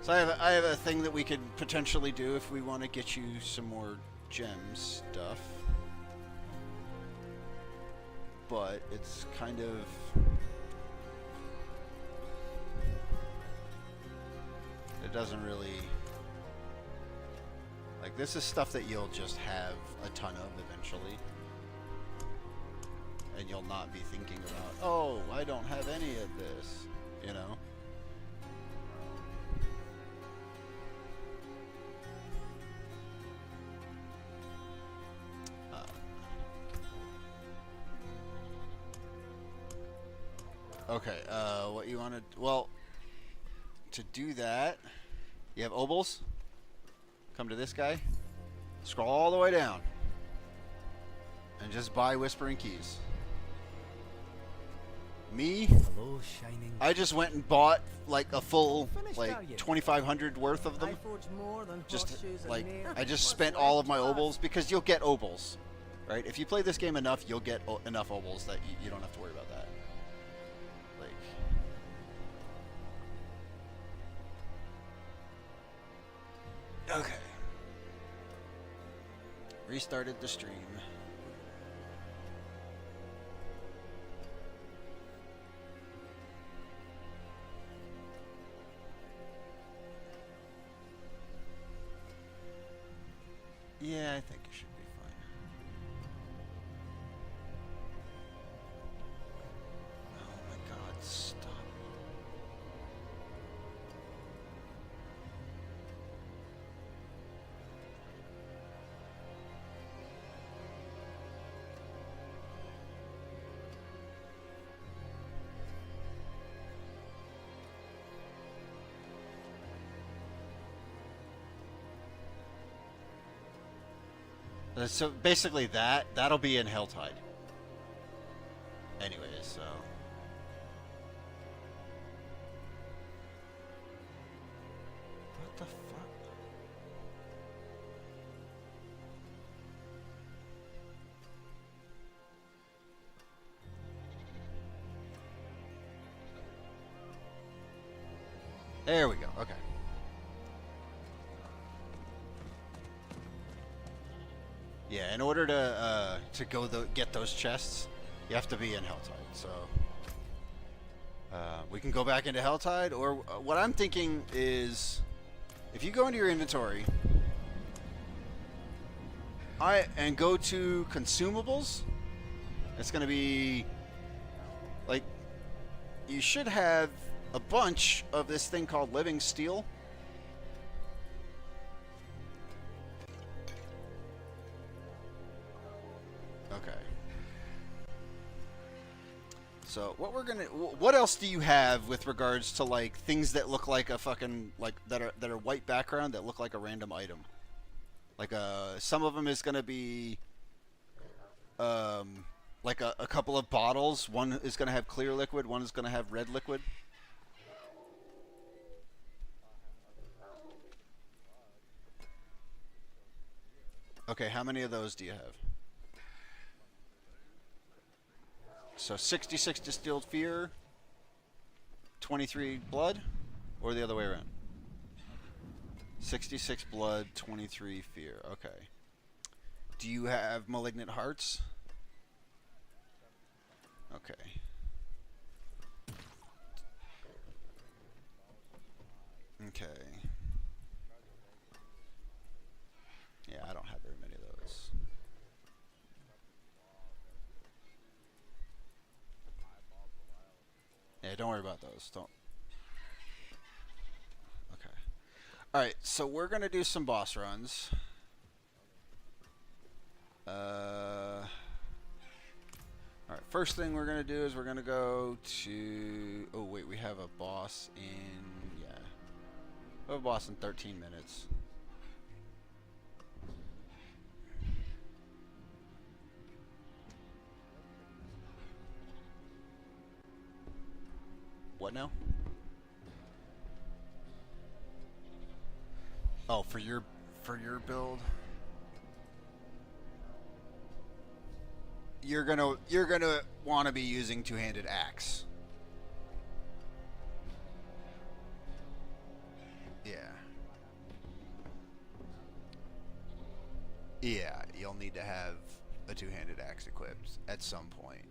So I have a thing that we could potentially do if we want to get you some more gem stuff. But it's kind of... It doesn't really... Like, this is stuff that you'll just have a ton of eventually. And you'll not be thinking about, oh, I don't have any of this, you know? Okay, what you want to... Well, to do that, you have obols. Come to this guy. Scroll all the way down. And just buy Whispering Keys. Me, Hello, shining. I just went and bought like a full like 2,500 worth of them. Just like I just spent all of my obols because you'll get obols, right? If you play this game enough, you'll get enough obols that you don't have to worry about that. Like, okay, restarted the stream. Yeah, I think it should be fine. Oh my god, stop. So basically that'll be in Helltide. Anyways, so what the fuck? There we go. Okay. Yeah, in order to go get those chests, you have to be in Helltide. So we can go back into Helltide, or what I'm thinking is, if you go into your inventory, and go to consumables, it's going to be like you should have a bunch of this thing called living steel. So what else do you have with regards to like things that look like a fucking like that are white background that look like a random item? Like some of them is gonna be like a couple of bottles. One is gonna have clear liquid. One is gonna have red liquid. Okay, how many of those do you have? So 66 distilled fear, 23 blood, or the other way around? 66 blood, 23 fear. Okay. Do you have malignant hearts? Okay. Okay. Yeah, I don't have very many of those. Yeah, don't worry about those. Don't. Okay. Alright, so we're going to do some boss runs. Alright, first thing we're going to do is we're going to go to... Oh, wait, we have a boss in... Yeah. We have a boss in 13 minutes. What now? Oh, for your build, you're gonna want to be using two-handed axe. Yeah. Yeah, you'll need to have a two-handed axe equipped at some point.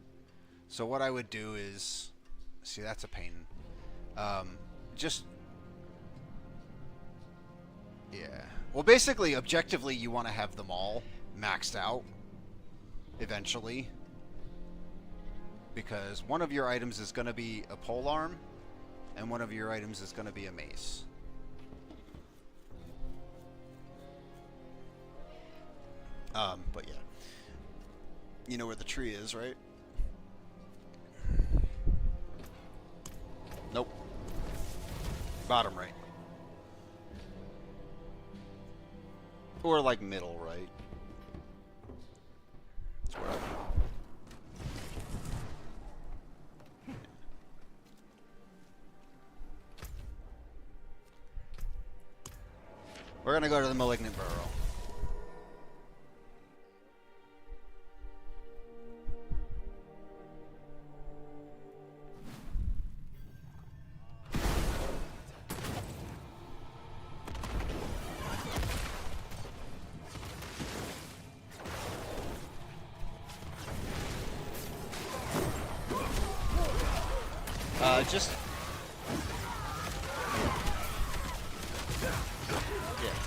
So what I would do is, see, that's a pain. Just, yeah. Well, basically, objectively, you want to have them all maxed out eventually, because one of your items is going to be a polearm, and one of your items is going to be a mace. But yeah. You know where the tree is, right? Nope. Bottom right. Or like middle right. That's where we're gonna go to the Malignant Burrow. Just... yeah.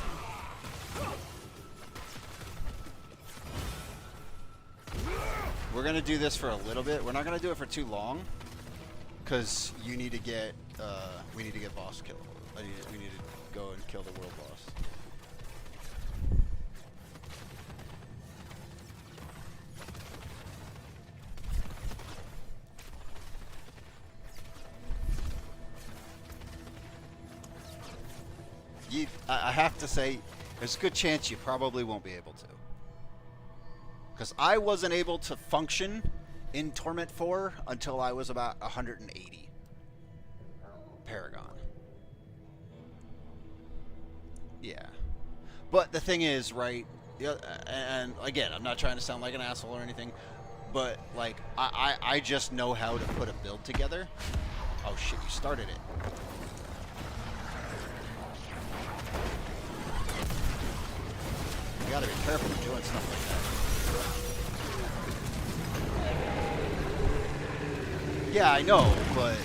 We're gonna do this for a little bit. We're not gonna do it for too long, because you need to get, we need to get boss kill. We need to go and kill the world boss. I have to say, there's a good chance you probably won't be able to. Because I wasn't able to function in Torment 4 until I was about 180 Paragon. Yeah. But the thing is, right, and again, I'm not trying to sound like an asshole or anything, but, like, I just know how to put a build together. Oh shit, you started it. You gotta be careful with doing stuff like that. Yeah, I know, but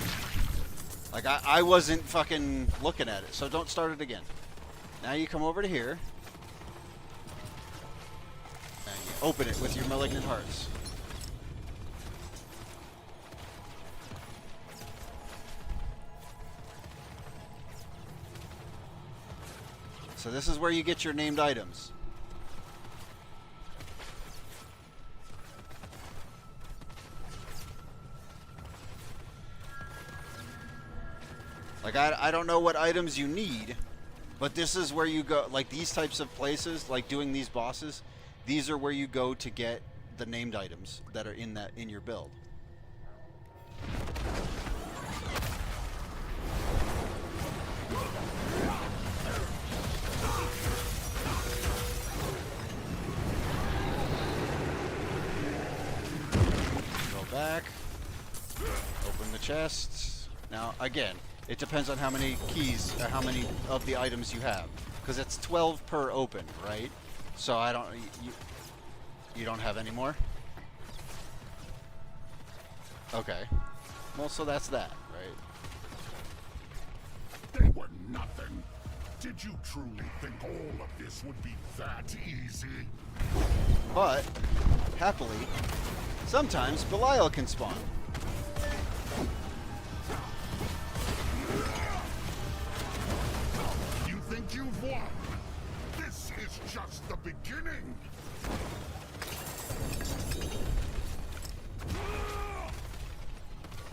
like I wasn't fucking looking at it, so don't start it again. Now you come over to here and you open it with your Malignant Hearts. So this is where you get your named items. Like, I don't know what items you need, but this is where you go, like, these types of places, like doing these bosses, these are where you go to get the named items that are in your build. Go back, open the chests. Now, again, it depends on how many keys, or how many of the items you have. Because it's 12 per open, right? So I don't... You don't have any more? Okay. Well, so that's that, right? They were nothing. Did you truly think all of this would be that easy? But, happily, sometimes Belial can spawn. You think you've won? This is just the beginning.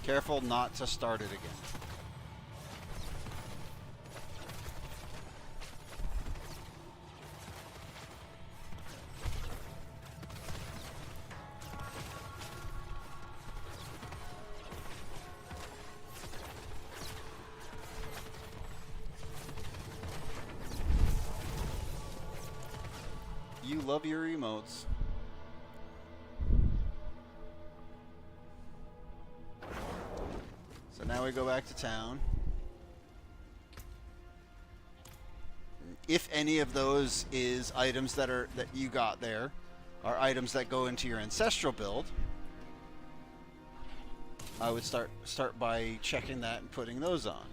Careful not to start it again. You love your emotes. So now we go back to town. if any of those is items that you got there, are items that go into your ancestral build, I would start by checking that and putting those on.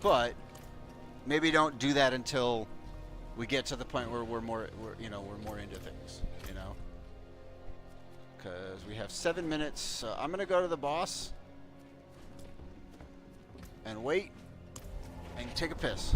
But maybe don't do that until we get to the point where we're more into things, you know. Because we have 7 minutes. So I'm gonna go to the boss and wait and take a piss.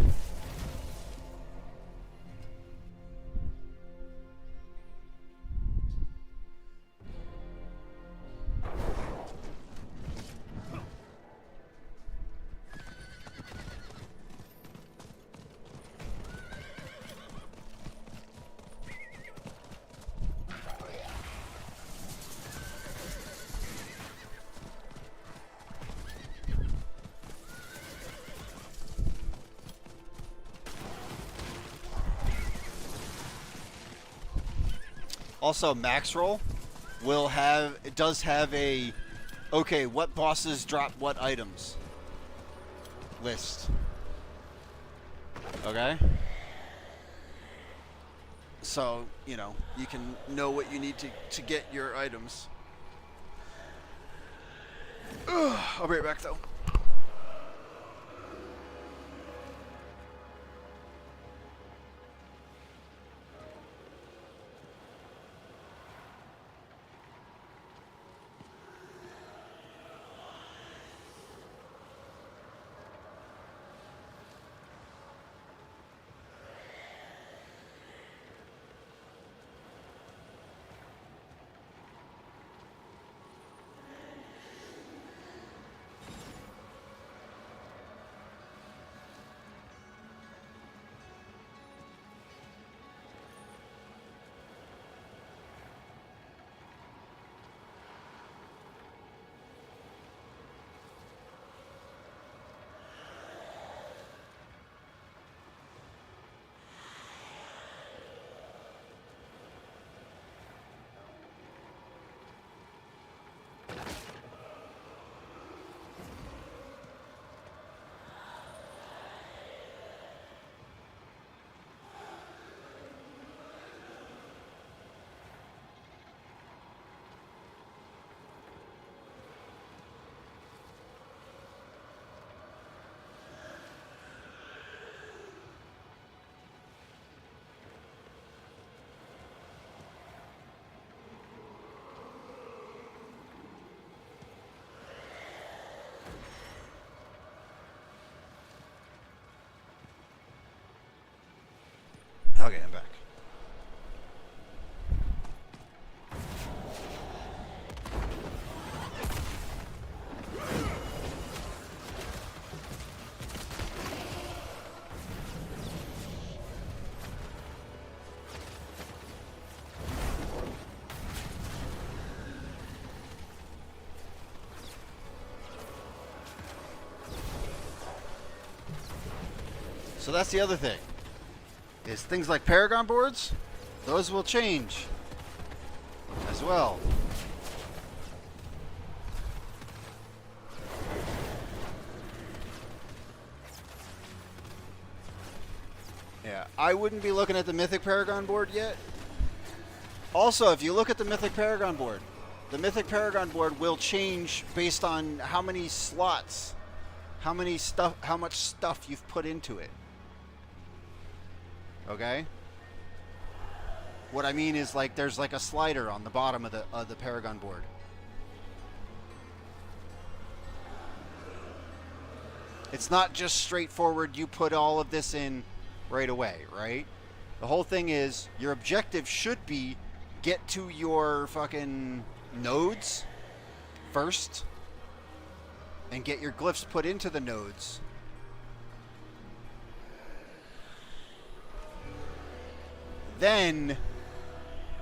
Also, max roll does have a okay, what bosses drop what items list. Okay? So, you know, you can know what you need to get your items. Ugh, I'll be right back though. Okay, I'm back. So that's the other thing. Is things like Paragon boards, those will change as well. Yeah, I wouldn't be looking at the Mythic Paragon board yet. Also, if you look at the Mythic Paragon board will change based on how many slots, how much stuff you've put into it. Okay? What I mean is, like, there's like a slider on the bottom of the Paragon board. It's not just straightforward, you put all of this in right away, right? The whole thing is, your objective should be get to your fucking nodes first and get your glyphs put into the nodes. Then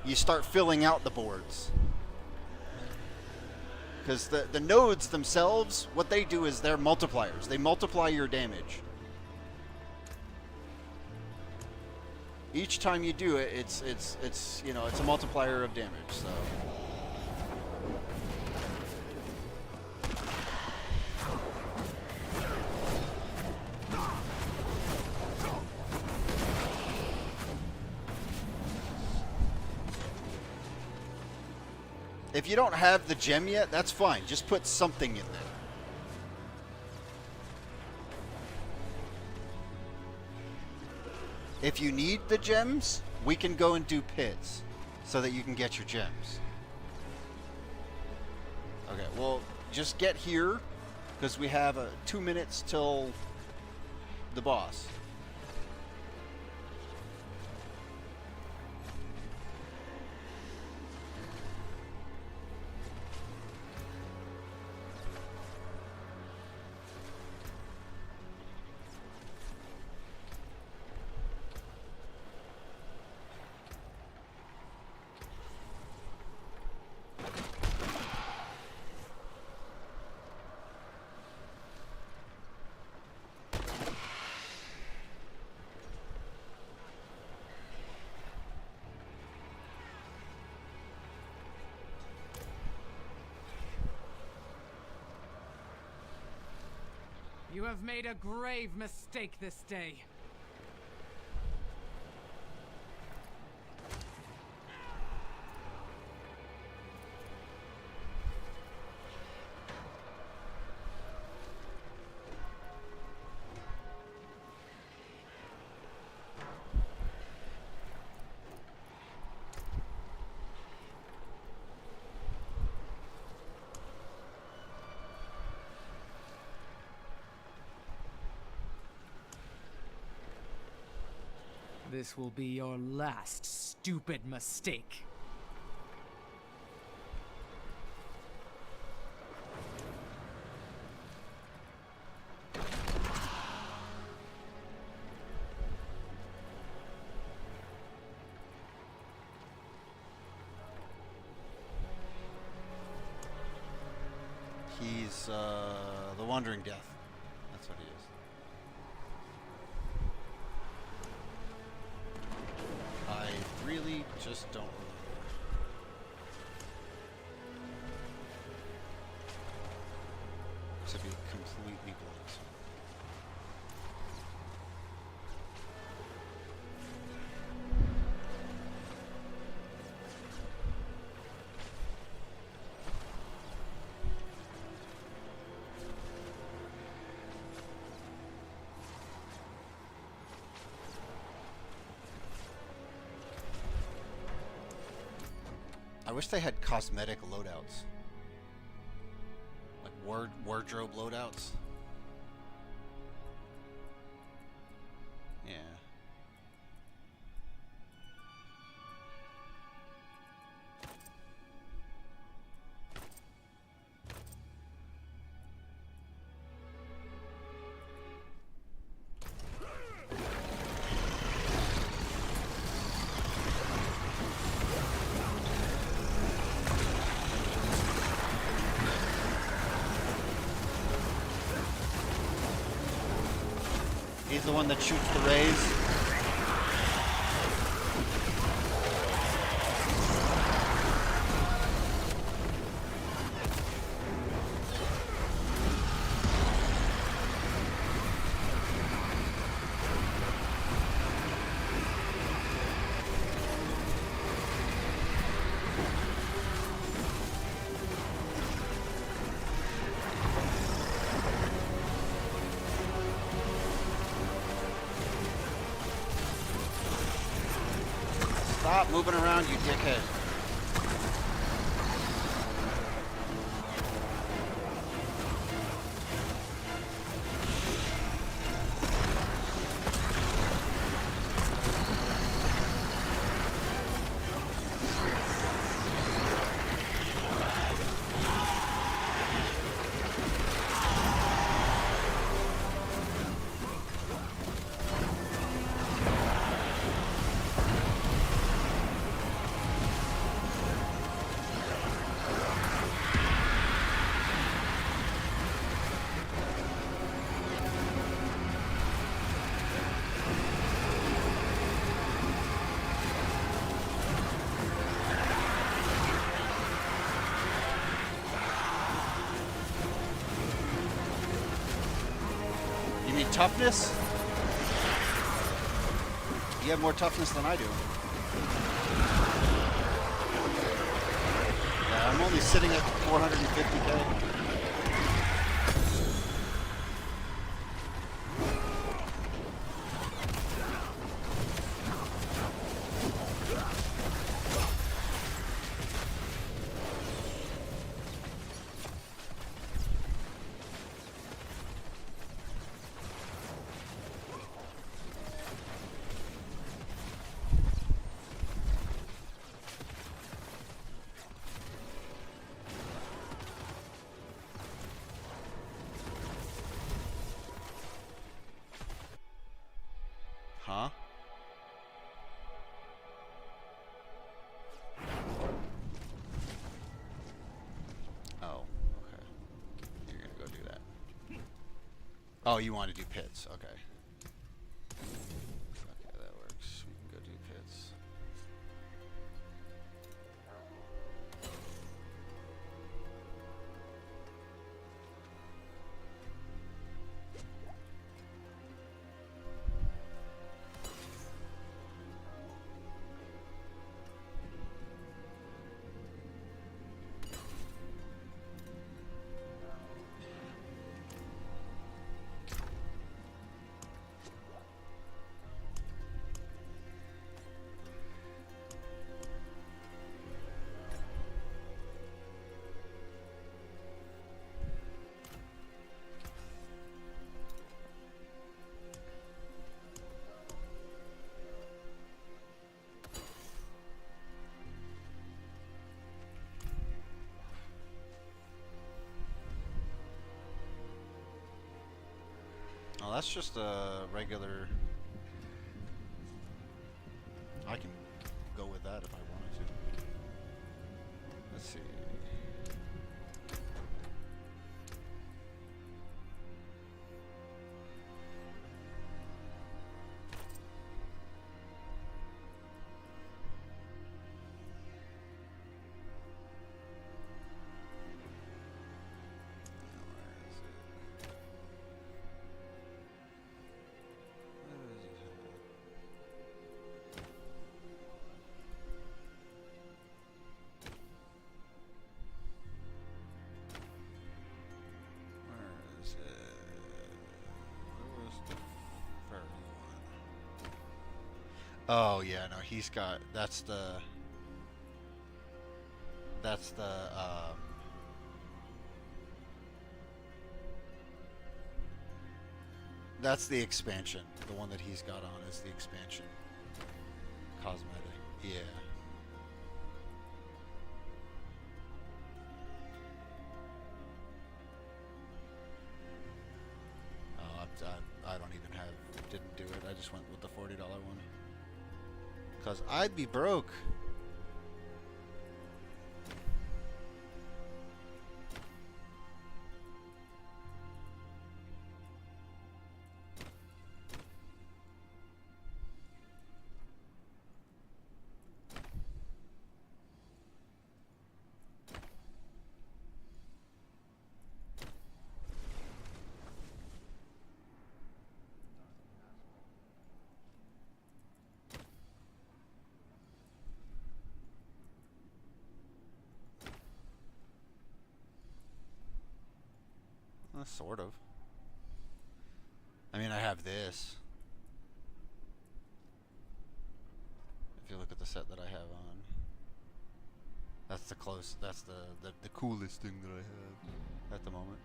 you start filling out the boards. Because the nodes themselves, what they do is they're multipliers. They multiply your damage. Each time you do it, it's you know, it's a multiplier of damage. So. If you don't have the gem yet, that's fine. Just put something in there. If you need the gems, we can go and do pits so that you can get your gems. Okay, well, just get here because we have 2 minutes till the boss. You have made a grave mistake this day. This will be your last stupid mistake. He's the Wandering Death. That's what he is. I really just don't remember. To be completely blunt. I wish they had cosmetic loadouts. Like wardrobe loadouts. Yeah. He's the one that shoots the rays. Stop moving around, you dickhead. toughness? You have more toughness than I do. Yeah, I'm only sitting at 450k. Huh? Oh, okay. You're gonna go do that. Oh, you want to do pits? Okay. Okay, that works. We can go do pits. Oh, that's just a regular... I can go with that if I wanted to. Let's see. Oh yeah, no, he's got that's the that's the expansion. The one that he's got on is the expansion cosmetic. Yeah. Oh, I don't even have, didn't do it. I just went with the $40 one. Because I'd be broke. Sort of. I mean, I have this. If you look at the set that I have on, that's the the coolest thing that I have at the moment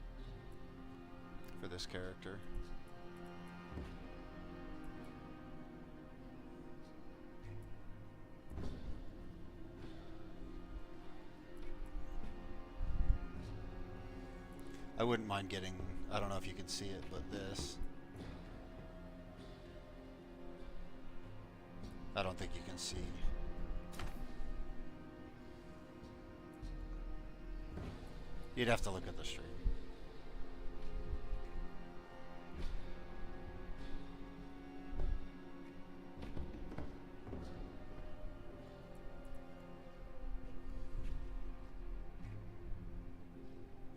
for this character. I wouldn't mind getting, I don't know if you can see it, but this. I don't think you can see. You'd have to look at the stream.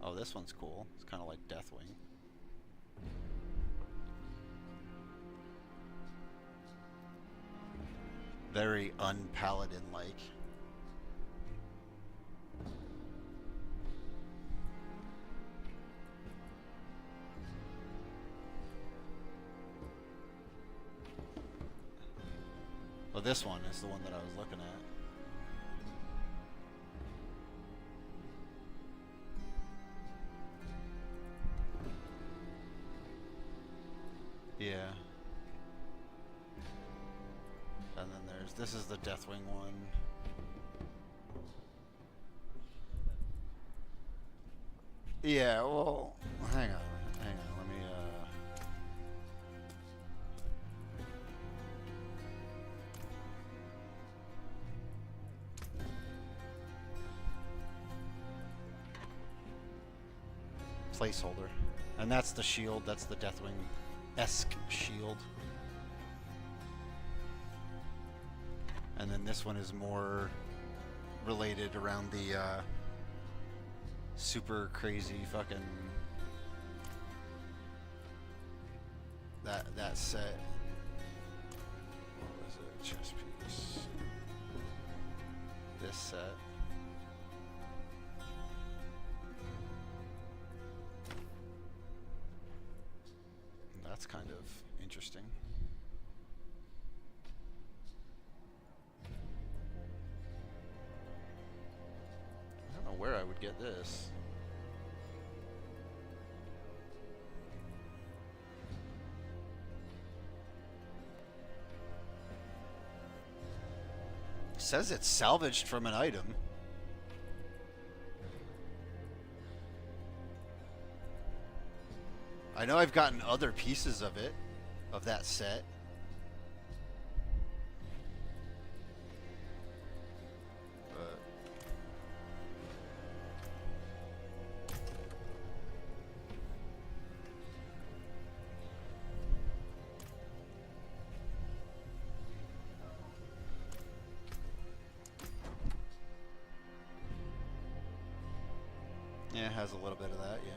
Oh, this one's cool. It's kind of like Deathwing. Very unpaladin-like. Well, this one is the one that I was looking at. Yeah. And then this is the Deathwing one. Yeah, well, hang on, let me, placeholder. And that's the shield, that's the Deathwing-esque shield. And then this one is more related around the super crazy fucking that set. What was it? Chess piece. This set. That's kind of interesting. I don't know where I would get this. It says it's salvaged from an item. I know I've gotten other pieces of it, of that set. But yeah, it has a little bit of that, yeah.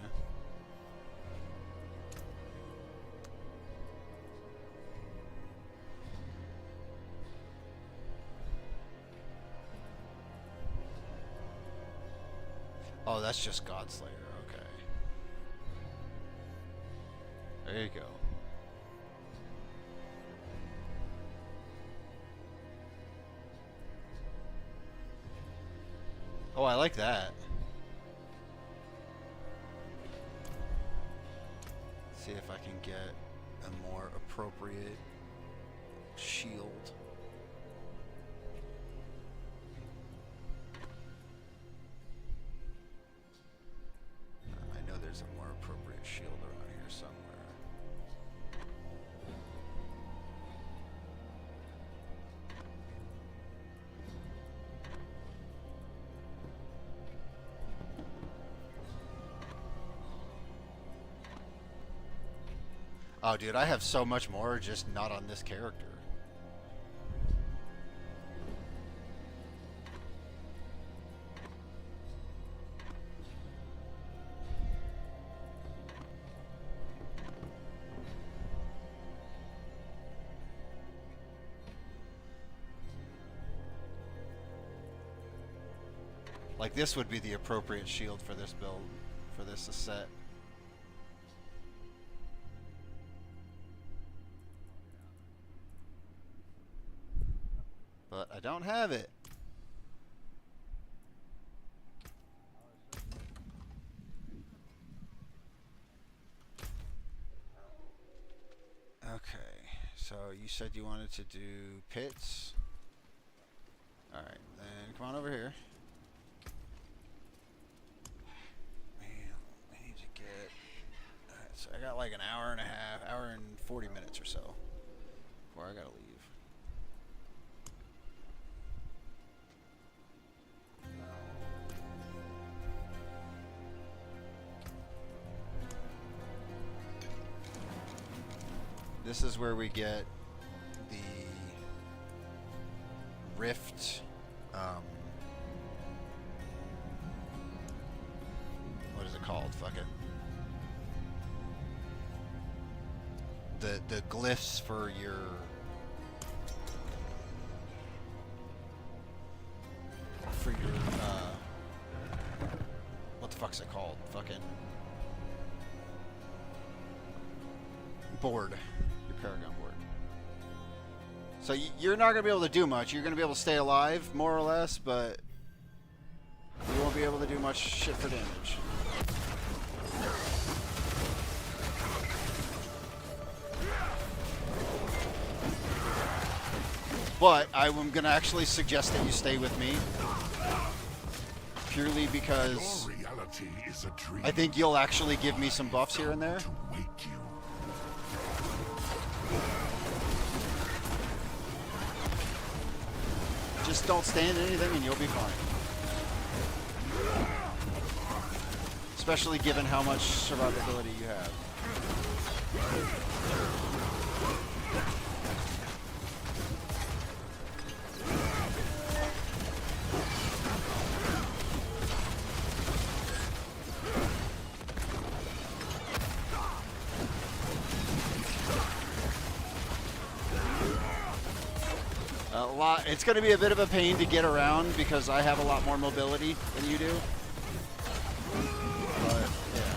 Oh, that's just Godslayer, okay. There you go. Oh, I like that. Let's see if I can get a more appropriate shield. I know there's a more appropriate shield around here somewhere. Oh, dude, I have so much more just not on this character. Like, this would be the appropriate shield for this build, for this set. But I don't have it. Okay, so you said you wanted to do pits. Alright, then come on over here. Man, I need to get... Alright, so I got like an hour and a half, hour and 40 minutes or so before I gotta leave. This is where we get the rift, what is it called? Fucking the glyphs for your fuck's it called? Fucking board. Your Paragon board. So you're not gonna be able to do much. You're gonna be able to stay alive, more or less, but you won't be able to do much shit for damage. But I'm gonna actually suggest that you stay with me, purely because Your reality is a dream I think you'll actually give me some buffs here and there. to wake you. Just don't stand in anything and you'll be fine. Especially given how much survivability you have. It's going to be a bit of a pain to get around because I have a lot more mobility than you do. But, yeah.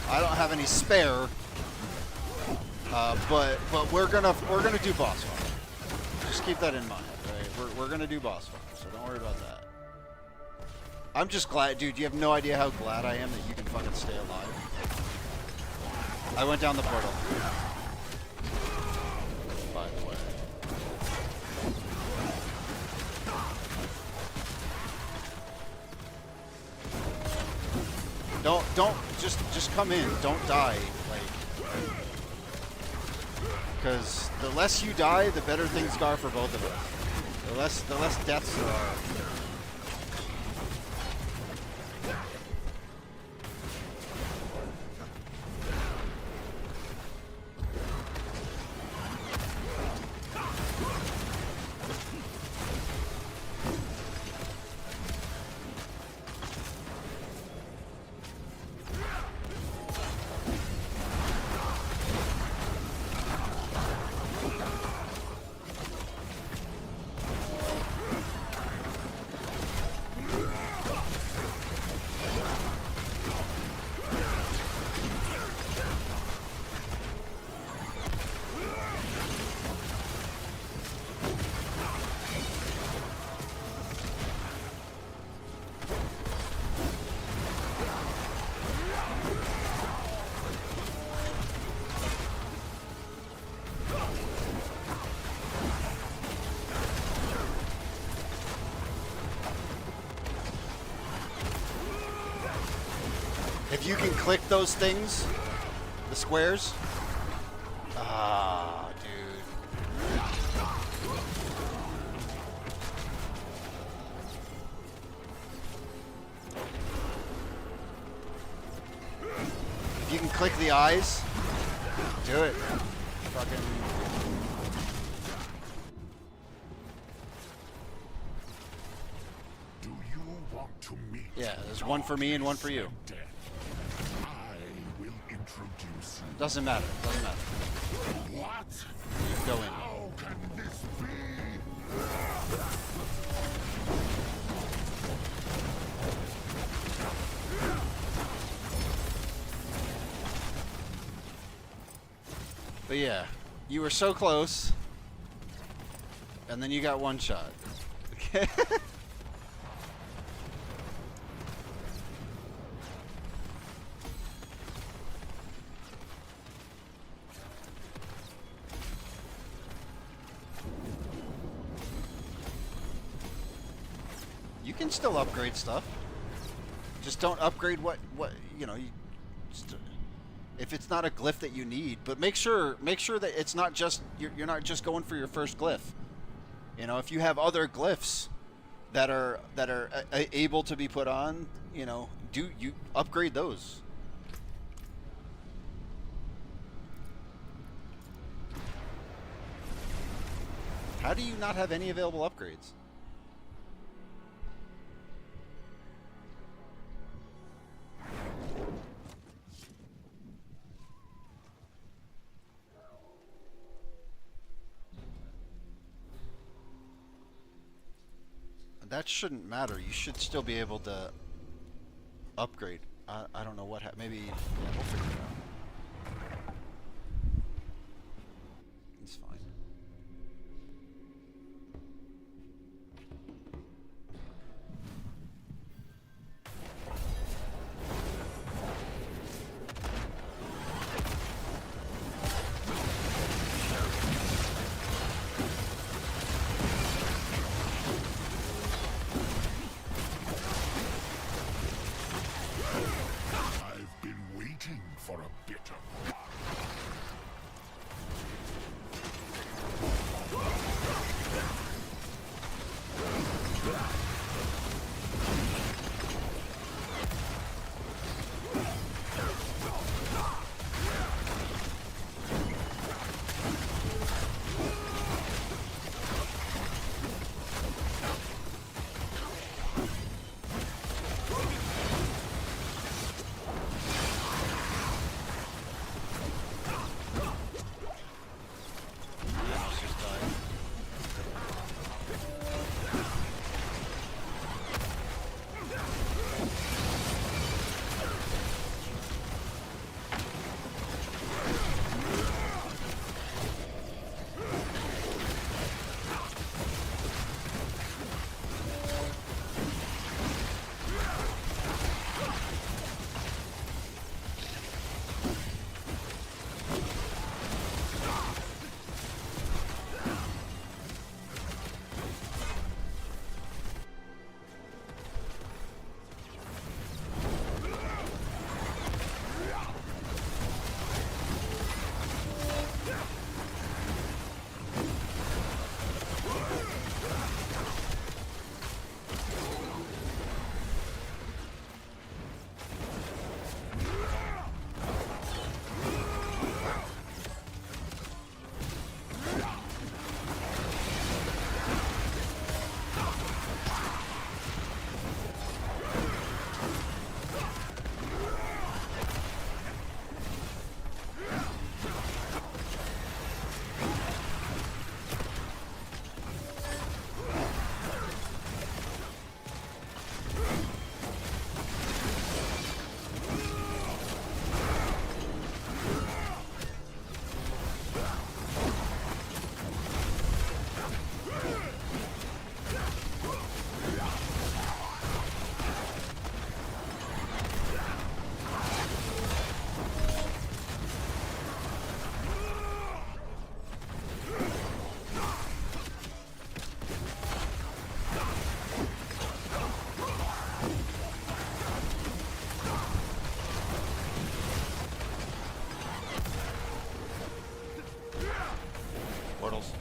I don't have any spare, but we're gonna do boss fight. Just keep that in mind, right? We're gonna do boss fight, so don't worry about that. I'm just glad, dude. You have no idea how glad I am that you can fucking stay alive. I went down the portal. By the way. Don't just come in. Don't die, like, because the less you die, the better things are for both of us. The less deaths there are. If you can click those things, the squares. Ah, dude. If you can click the eyes, do it. Fucking. Do you want to meet? Yeah, there's one for me and one for you. Death? I will introduce you. Doesn't matter. Doesn't matter. What? Go in. How can this be? But yeah, you were so close, and then you got one shot. Okay. You can still upgrade stuff. Just don't upgrade what you know. Just, if it's not a glyph that you need, but make sure that it's not just you're not just going for your first glyph. You know, if you have other glyphs that are able to be put on, you know, do you upgrade those. How do you not have any available upgrades? That shouldn't matter. You should still be able to upgrade. I don't know what happened. Maybe yeah, we'll figure it out. It's fine. I've been waiting for a bit of... Almost just died. Portals.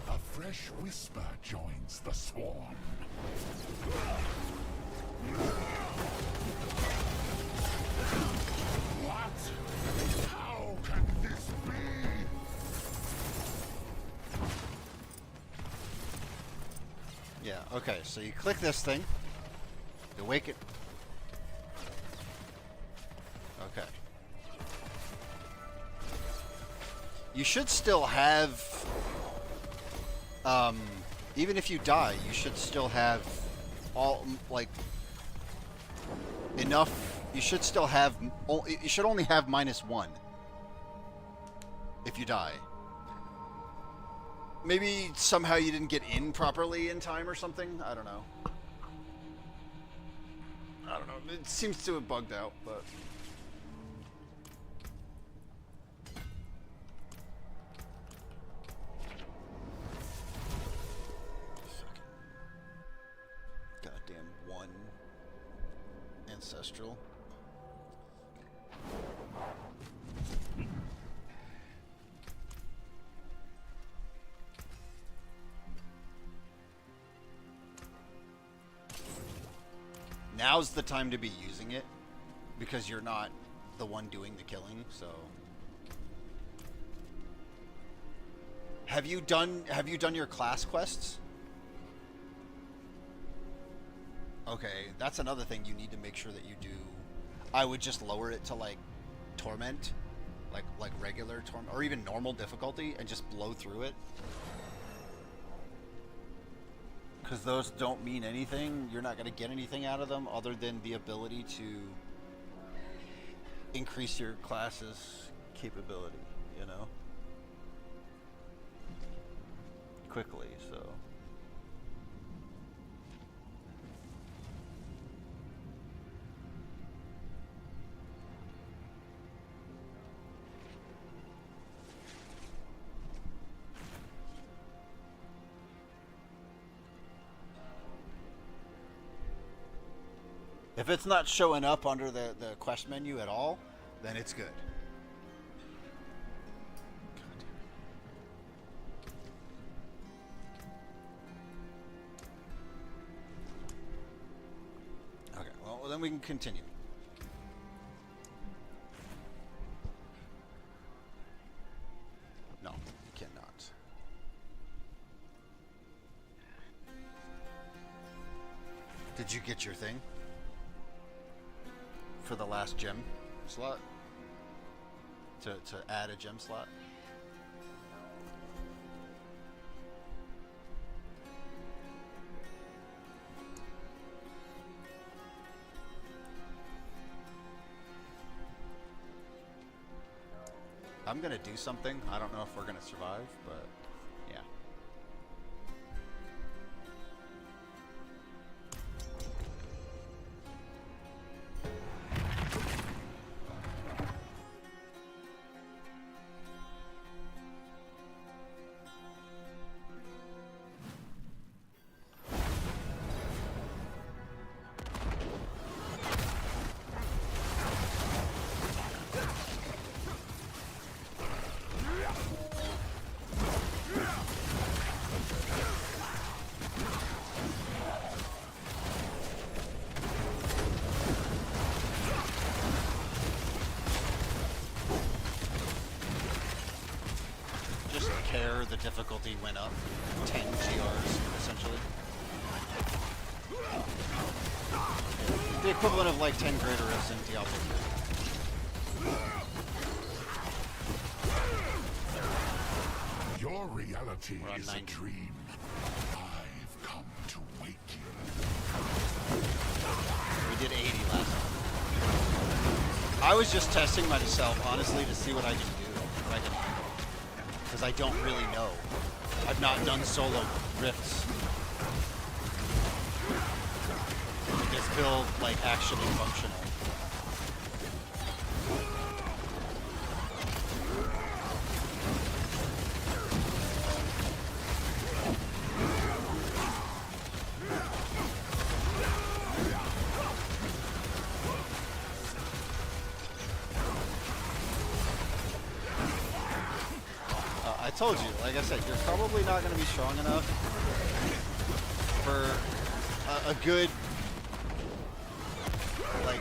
A fresh whisper joins the swarm. What? How can this be? Yeah, okay, so you click this thing. You wake it. Okay. You should still have... even if you die, you should still have all, like, enough... You should still have... You should only have -1 if you die. Maybe somehow you didn't get in properly in time or something? I don't know. I don't know. It seems to have bugged out, but... Goddamn one ancestral. Now's the time to be using it because you're not the one doing the killing. So, have you done your class quests? Okay, that's another thing you need to make sure that you do. I would just lower it to like torment, like regular torment, or even normal difficulty, and just blow through it. Because those don't mean anything. You're not going to get anything out of them other than the ability to increase your class's capability, you know? Quickly, so. If it's not showing up under the quest menu at all, then it's good. Okay, well then we can continue. No, you cannot. Did you get your thing? For the last gem slot? To add a gem slot? I'm gonna do something. I don't know if we're gonna survive, but yeah. The difficulty went up 10 GRs essentially. The equivalent of like 10 greater rifts in Diablo 3. Your reality is 90. a dream. I've come to wake you. We did 80 last time. I was just testing myself, honestly, to see what I can do. What I can handle. Because I don't really know. I've not done solo rifts. Make this build like actually functional. I told you, like I said, you're probably not going to be strong enough for a good, like,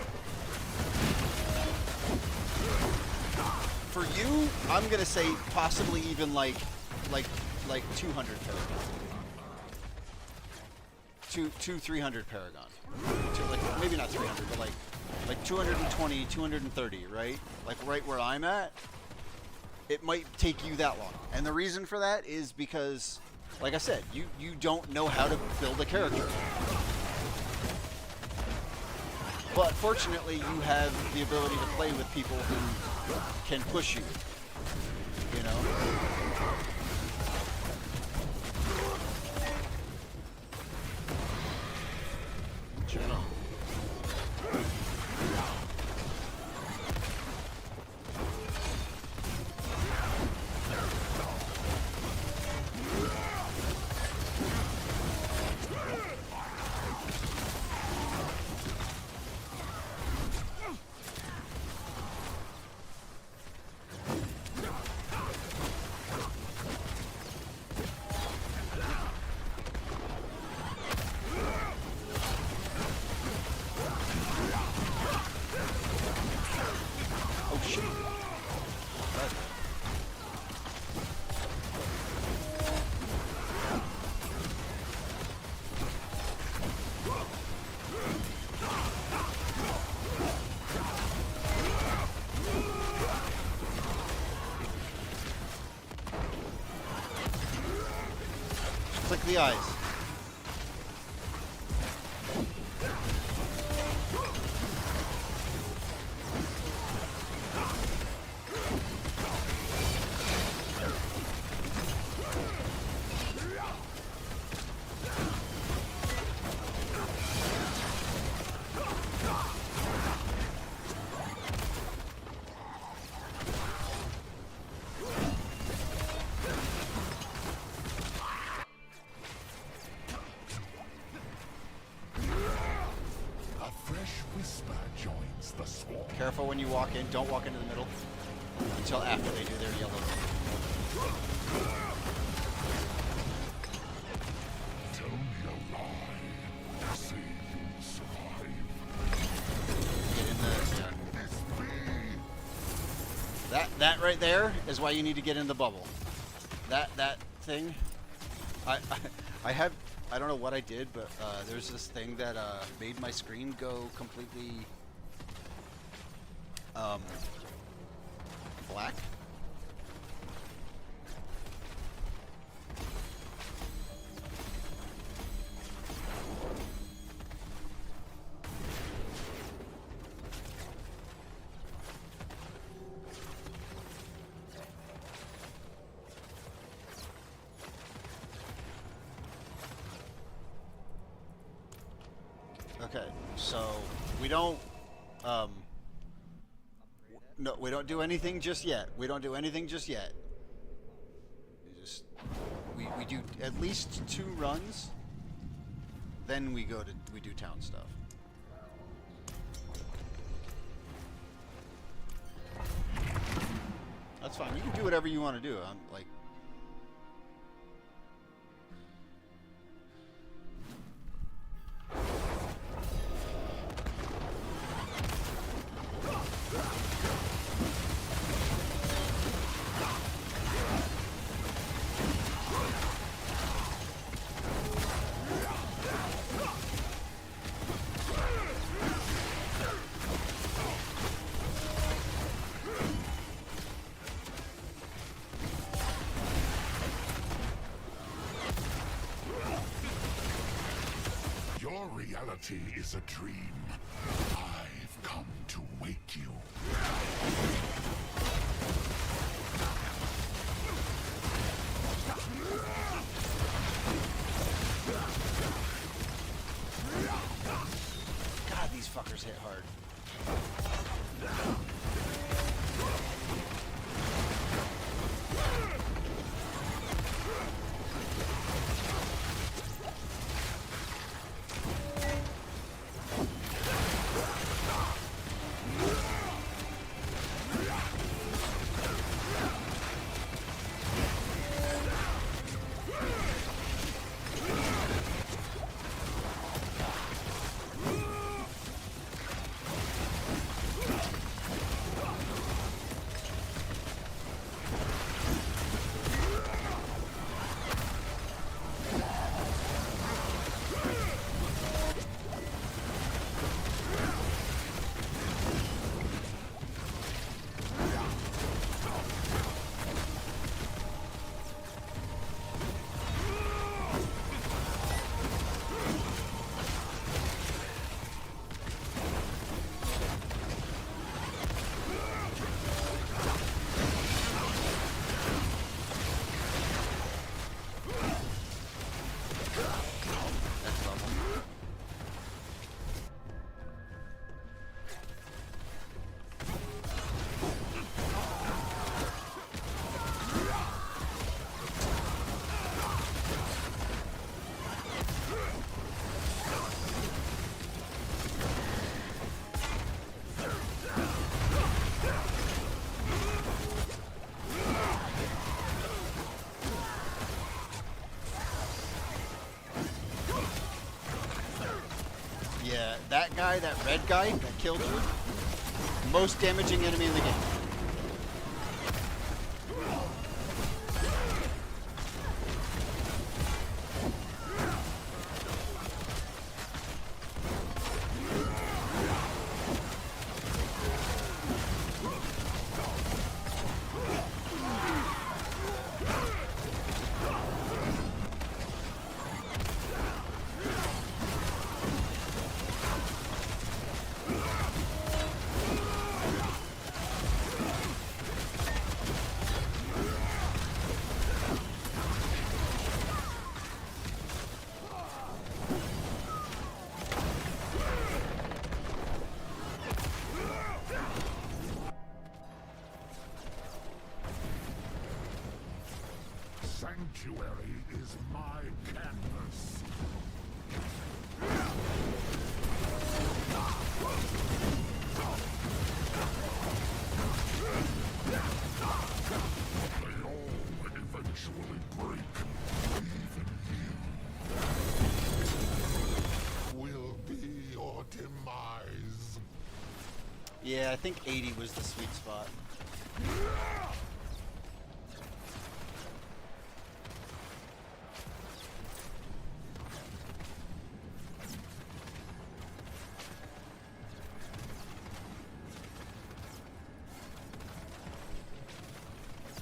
for you, I'm going to say possibly even like 200 Paragon. 300 Paragon. Like, maybe not 300, but like 220, 230, right? Like right where I'm at. It might take you that long. And the reason for that is because, like I said, you don't know how to build a character. But fortunately, you have the ability to play with people who can push you. You know? Channel. the eyes. A fresh whisper joins the swarm. Careful when you walk in. Don't walk into the middle until after they do their yellow. Tell me a lie. Say you'll survive. Get in the. This be. That right there is why you need to get in the bubble. That thing. I have. I don't know what I did, but there's this thing that made my screen go completely black. Okay, so we don't no, we don't do anything just yet. We don't do anything just yet. We do at least 2 runs, then we do town stuff. That's fine. You can do whatever you want to do. I'm like. Your reality is a dream. I've come to wake you. God, these fuckers hit hard. Yeah, that guy, that red guy that killed you, most damaging enemy in the game. Yeah, I think 80 was the sweet spot.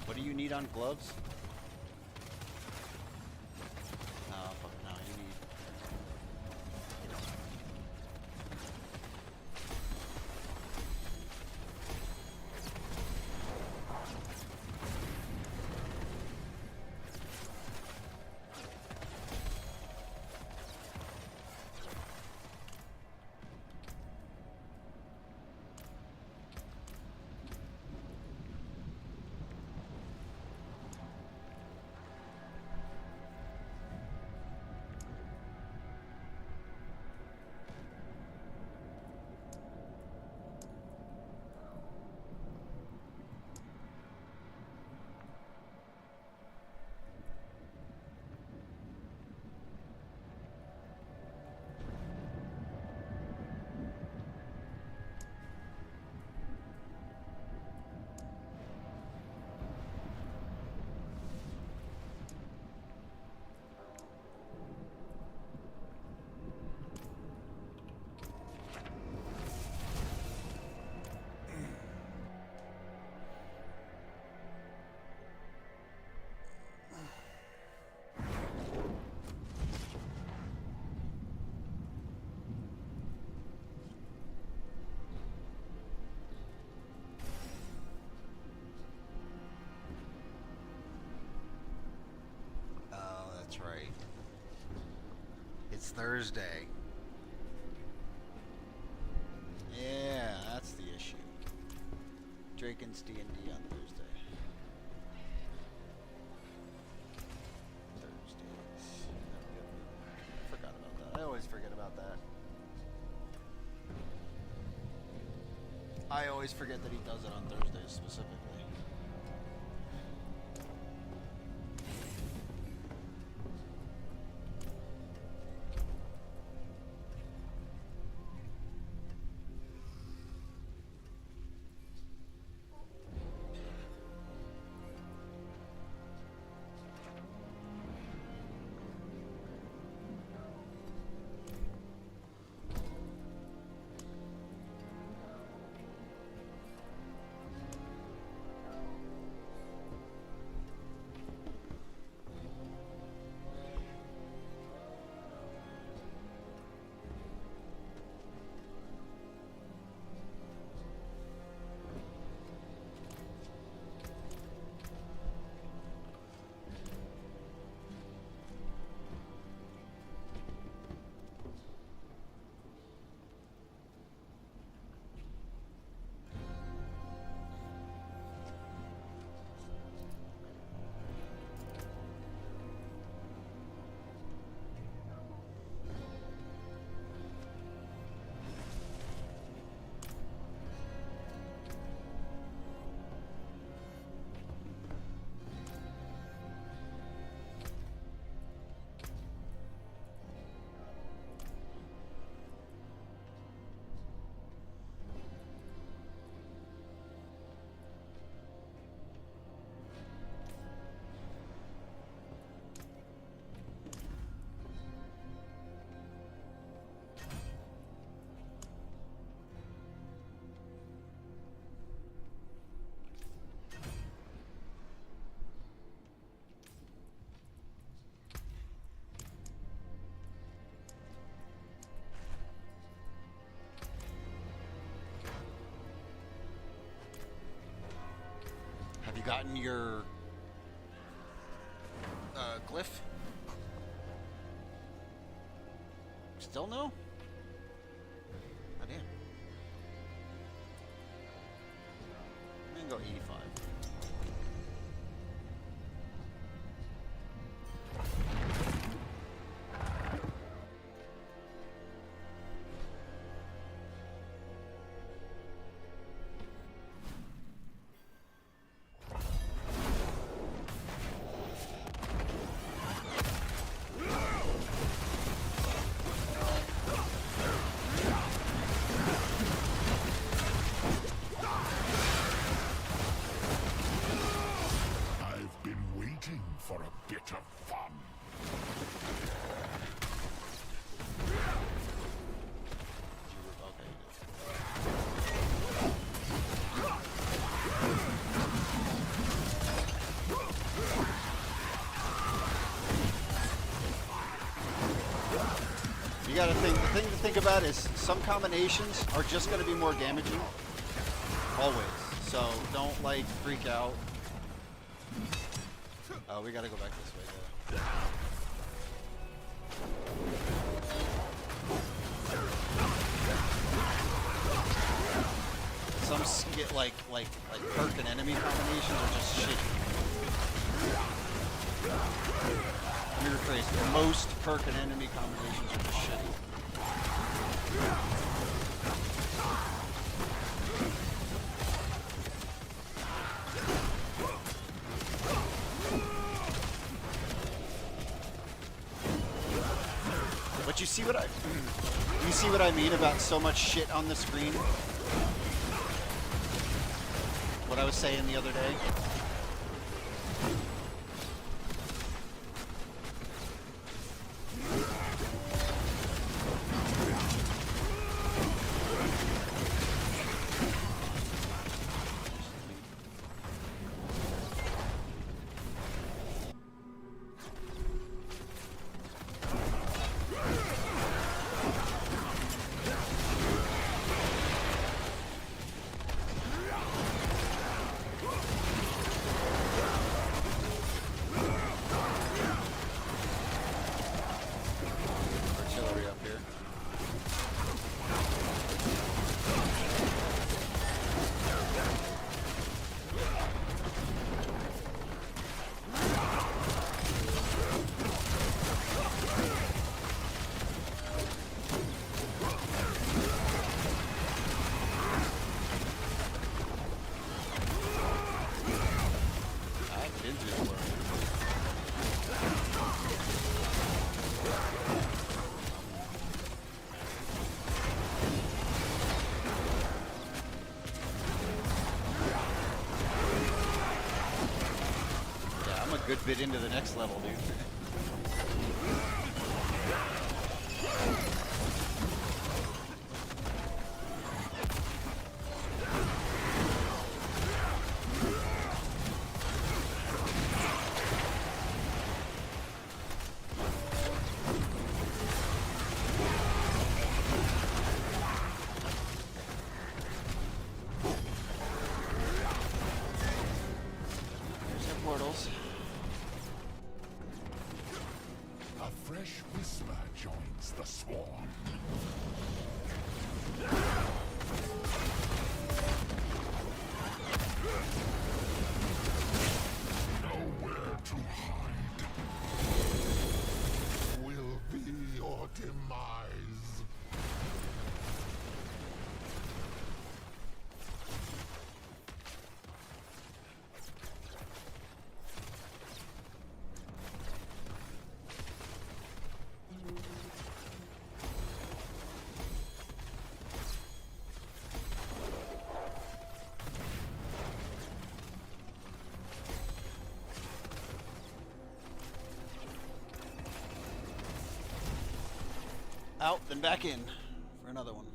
What do you need on gloves? Oh, fuck no, you need... That's right. It's Thursday. Yeah, that's the issue. Draken's D&D on Thursday. Thursdays. I forgot about that. I always forget about that. I always forget that he does it on Thursdays specifically. Have you gotten your glyph? Still no? Oh, damn. I'm gonna go 85. thing to think about is some combinations are just going to be more damaging. Always. So don't like freak out. Oh, we got to go back this way though. Some get like perk and enemy combinations are just shitty. Let me rephrase. Most perk and enemy combinations are just shitty. But you see what I mean about so much shit on the screen? What I was saying the other day? Good bit into the next level, dude. There's our portals. Fresh whisper joins the swarm. Nowhere to hide. Will be your demise. Out, then back in for another one.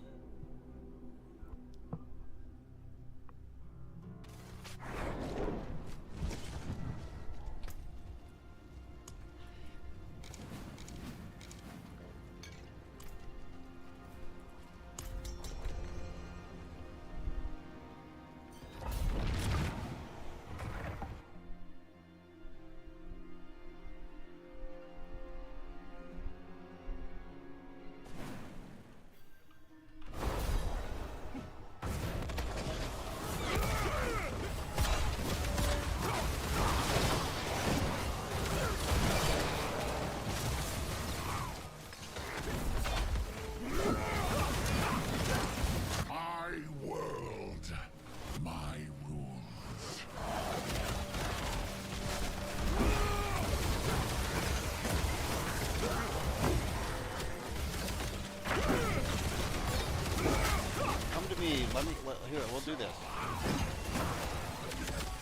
Here, we'll do this.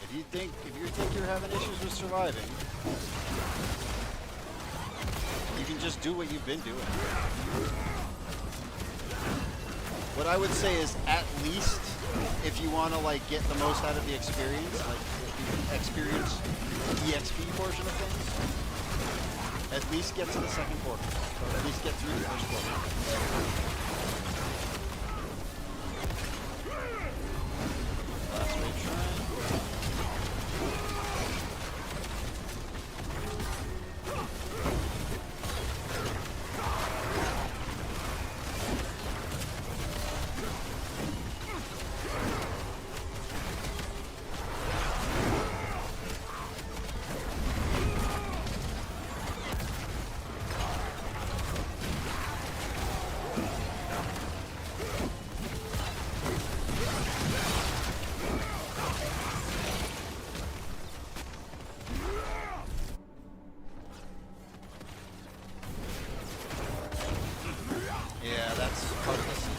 If you think you're having issues with surviving, you can just do what you've been doing. What I would say is, at least, if you want to like get the most out of the experience, like the experience EXP portion of things, At least get to the second quarter. Or at least get through the first quarter. Last wave shrine. Yeah, that's part of the scene.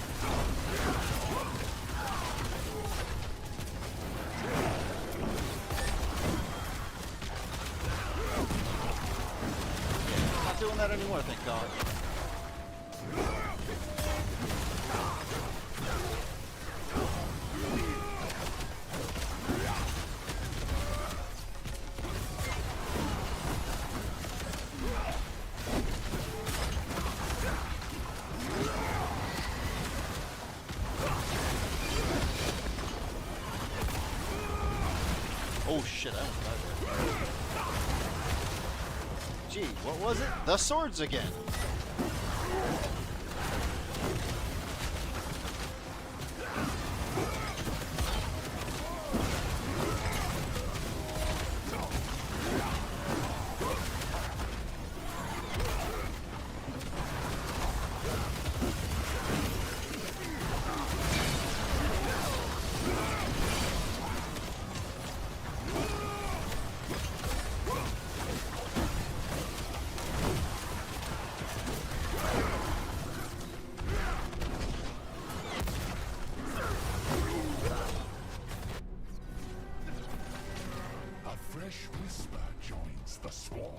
Yeah, not doing that anymore, thank God. Oh shit, I almost died there. Gee, what was it? The swords again. A fresh whisper joins the swarm.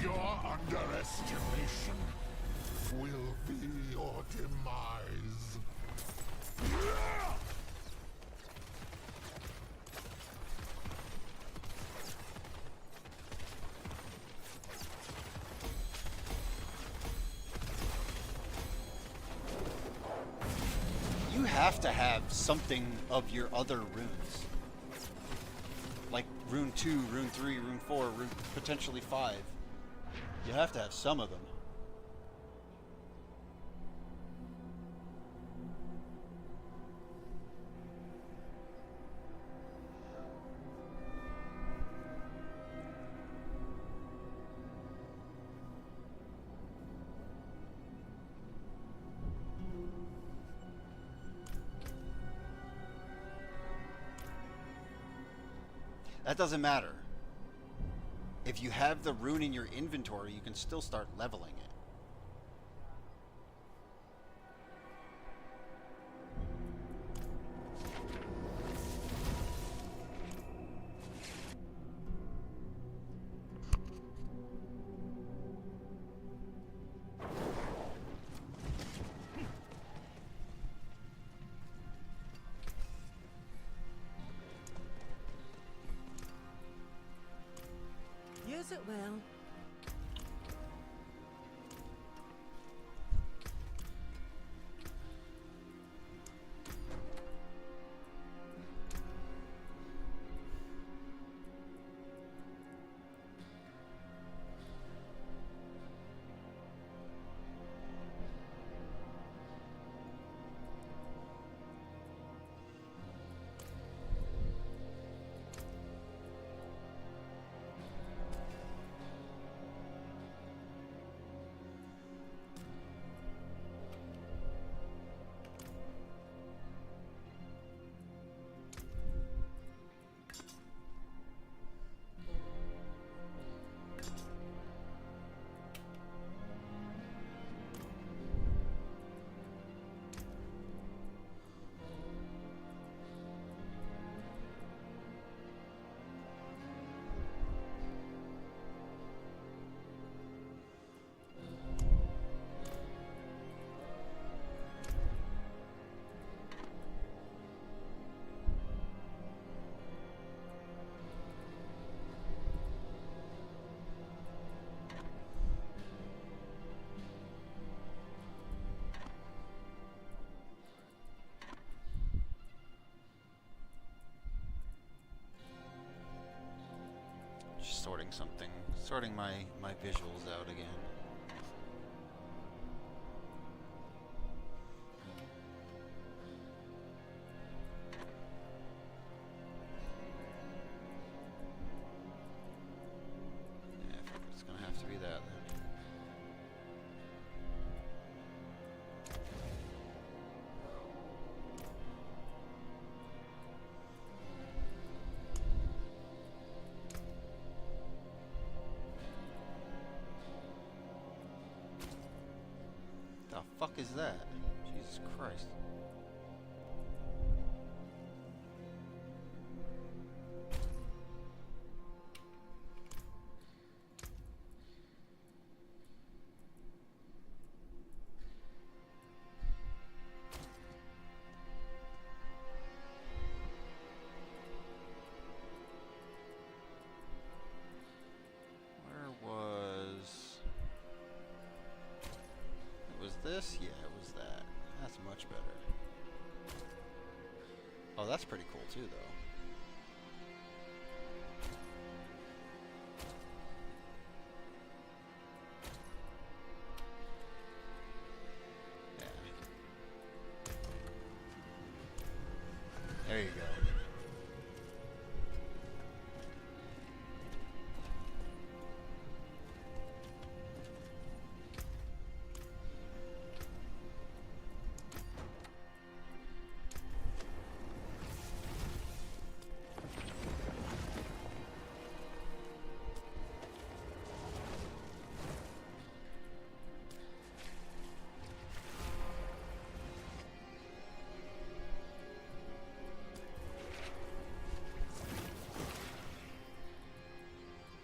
Your underestimation will be your demise. You have to have something of your other runes. Like rune 2, rune 3, rune 4, rune potentially 5. You have to have some of them. That doesn't matter. If you have the rune in your inventory, you can still start leveling it. Use it well. sorting something. Sorting my visuals out again. Yeah, it's gonna have to be that then. The fuck is that? Jesus Christ. Where was... It was this? Yeah, it was that. That's much better. Oh, that's pretty cool too, though. Yeah. There you go.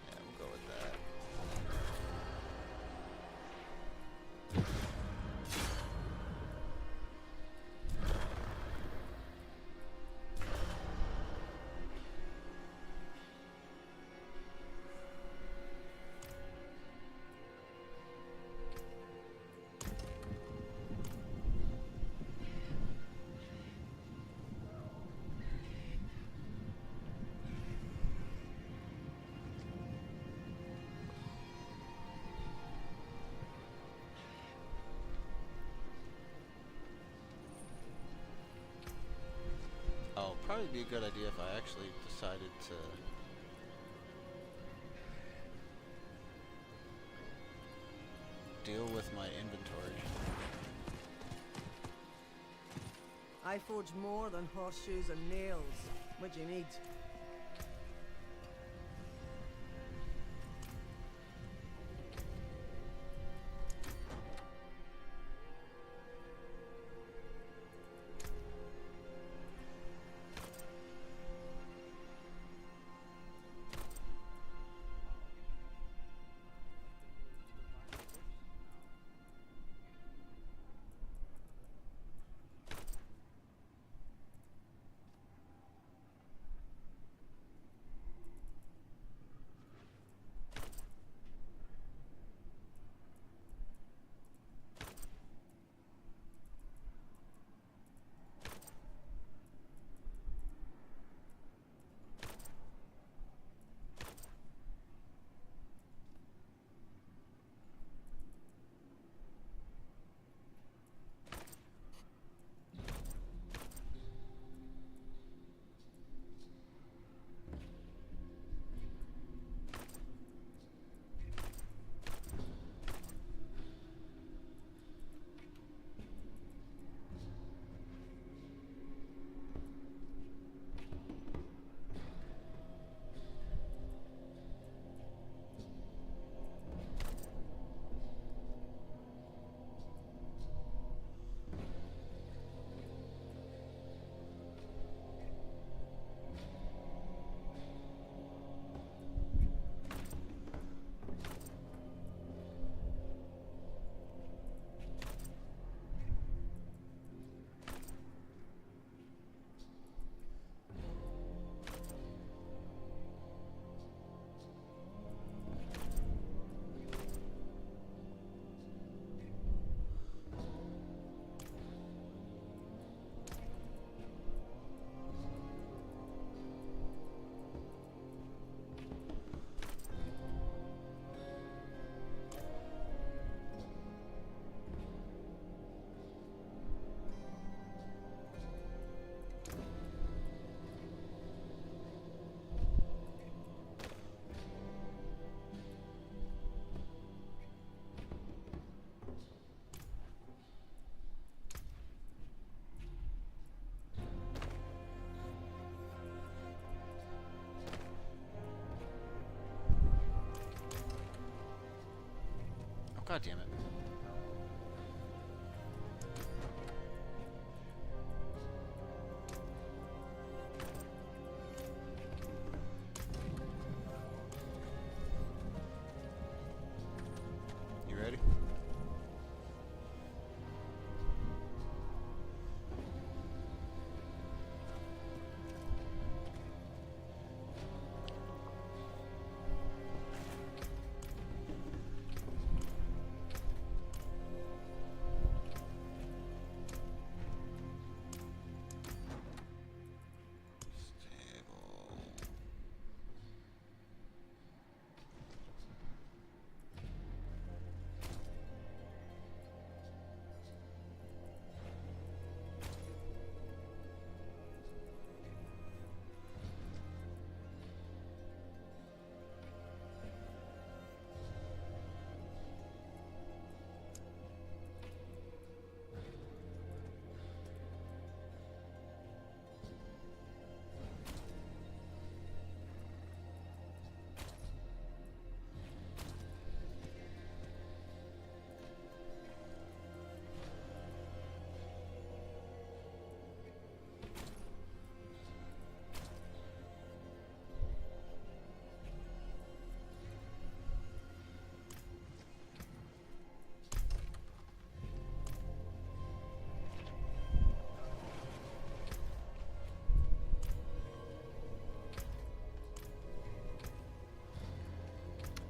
Yeah, we'll go with that. Oh, probably be a good idea if I actually decided to deal with my inventory. I forge more than horseshoes and nails. What do you need? God damn it. You ready?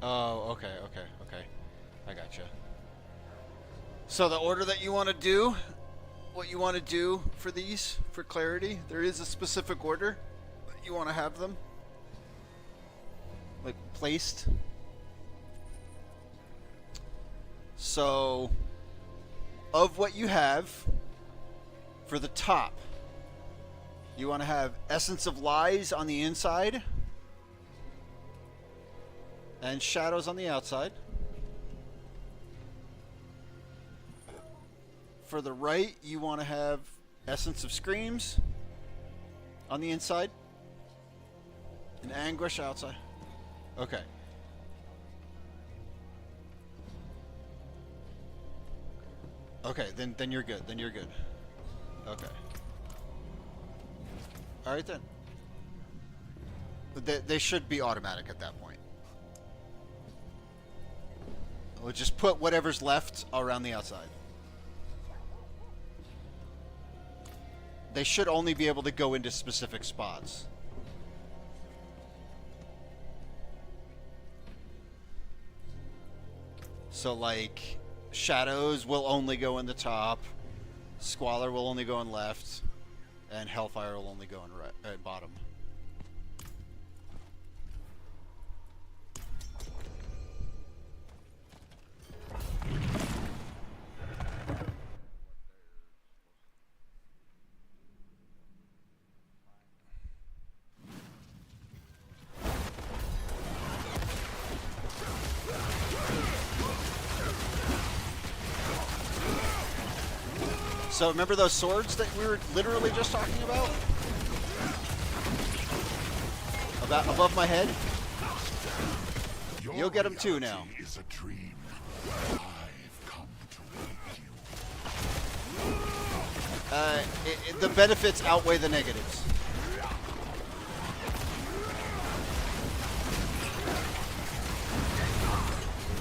Oh, okay. I gotcha. So the order that you want to do, what you want to do for these, for clarity, there is a specific order that you want to have them, like, placed. So, of what you have, for the top, you want to have Essence of Lies on the inside, and Shadows on the outside. For the right, you want to have Essence of Screams on the inside, and Anguish outside. Okay. Okay, then you're good. Then you're good. Okay. All right then. They should be automatic at that point. We'll just put whatever's left around the outside. They should only be able to go into specific spots. So, like, Shadows will only go in the top, Squalor will only go in left, and Hellfire will only go in right, bottom. So remember those swords that we were literally just talking about? About above my head? You'll get them too now. Is a dream. I've come to wake you. The benefits outweigh the negatives.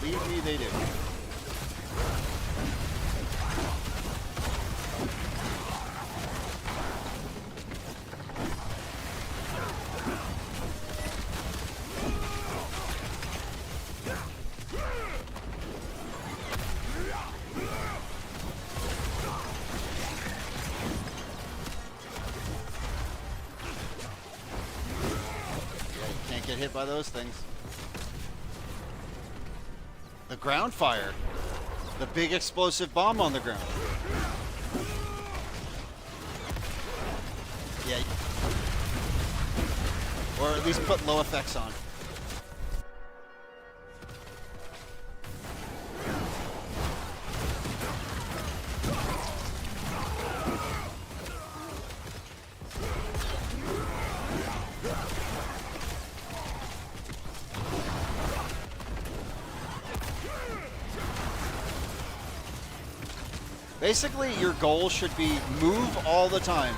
Believe me, they do. Get hit by those things. The ground fire. The big explosive bomb on the ground. Yeah. Or at least put low effects on. Basically, your goal should be move all the time.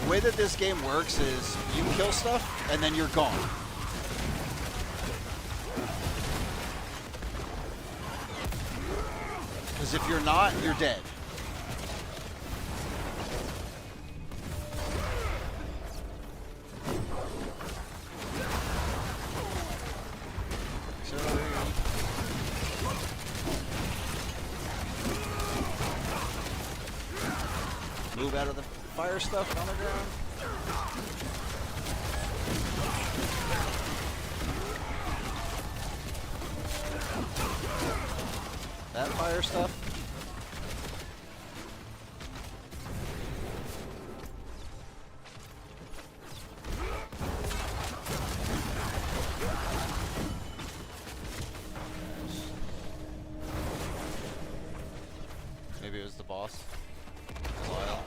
The way that this game works is you kill stuff and then you're gone. Because if you're not, you're dead. Move out of the fire stuff on the ground. That fire stuff. Maybe it was the boss. Lyle.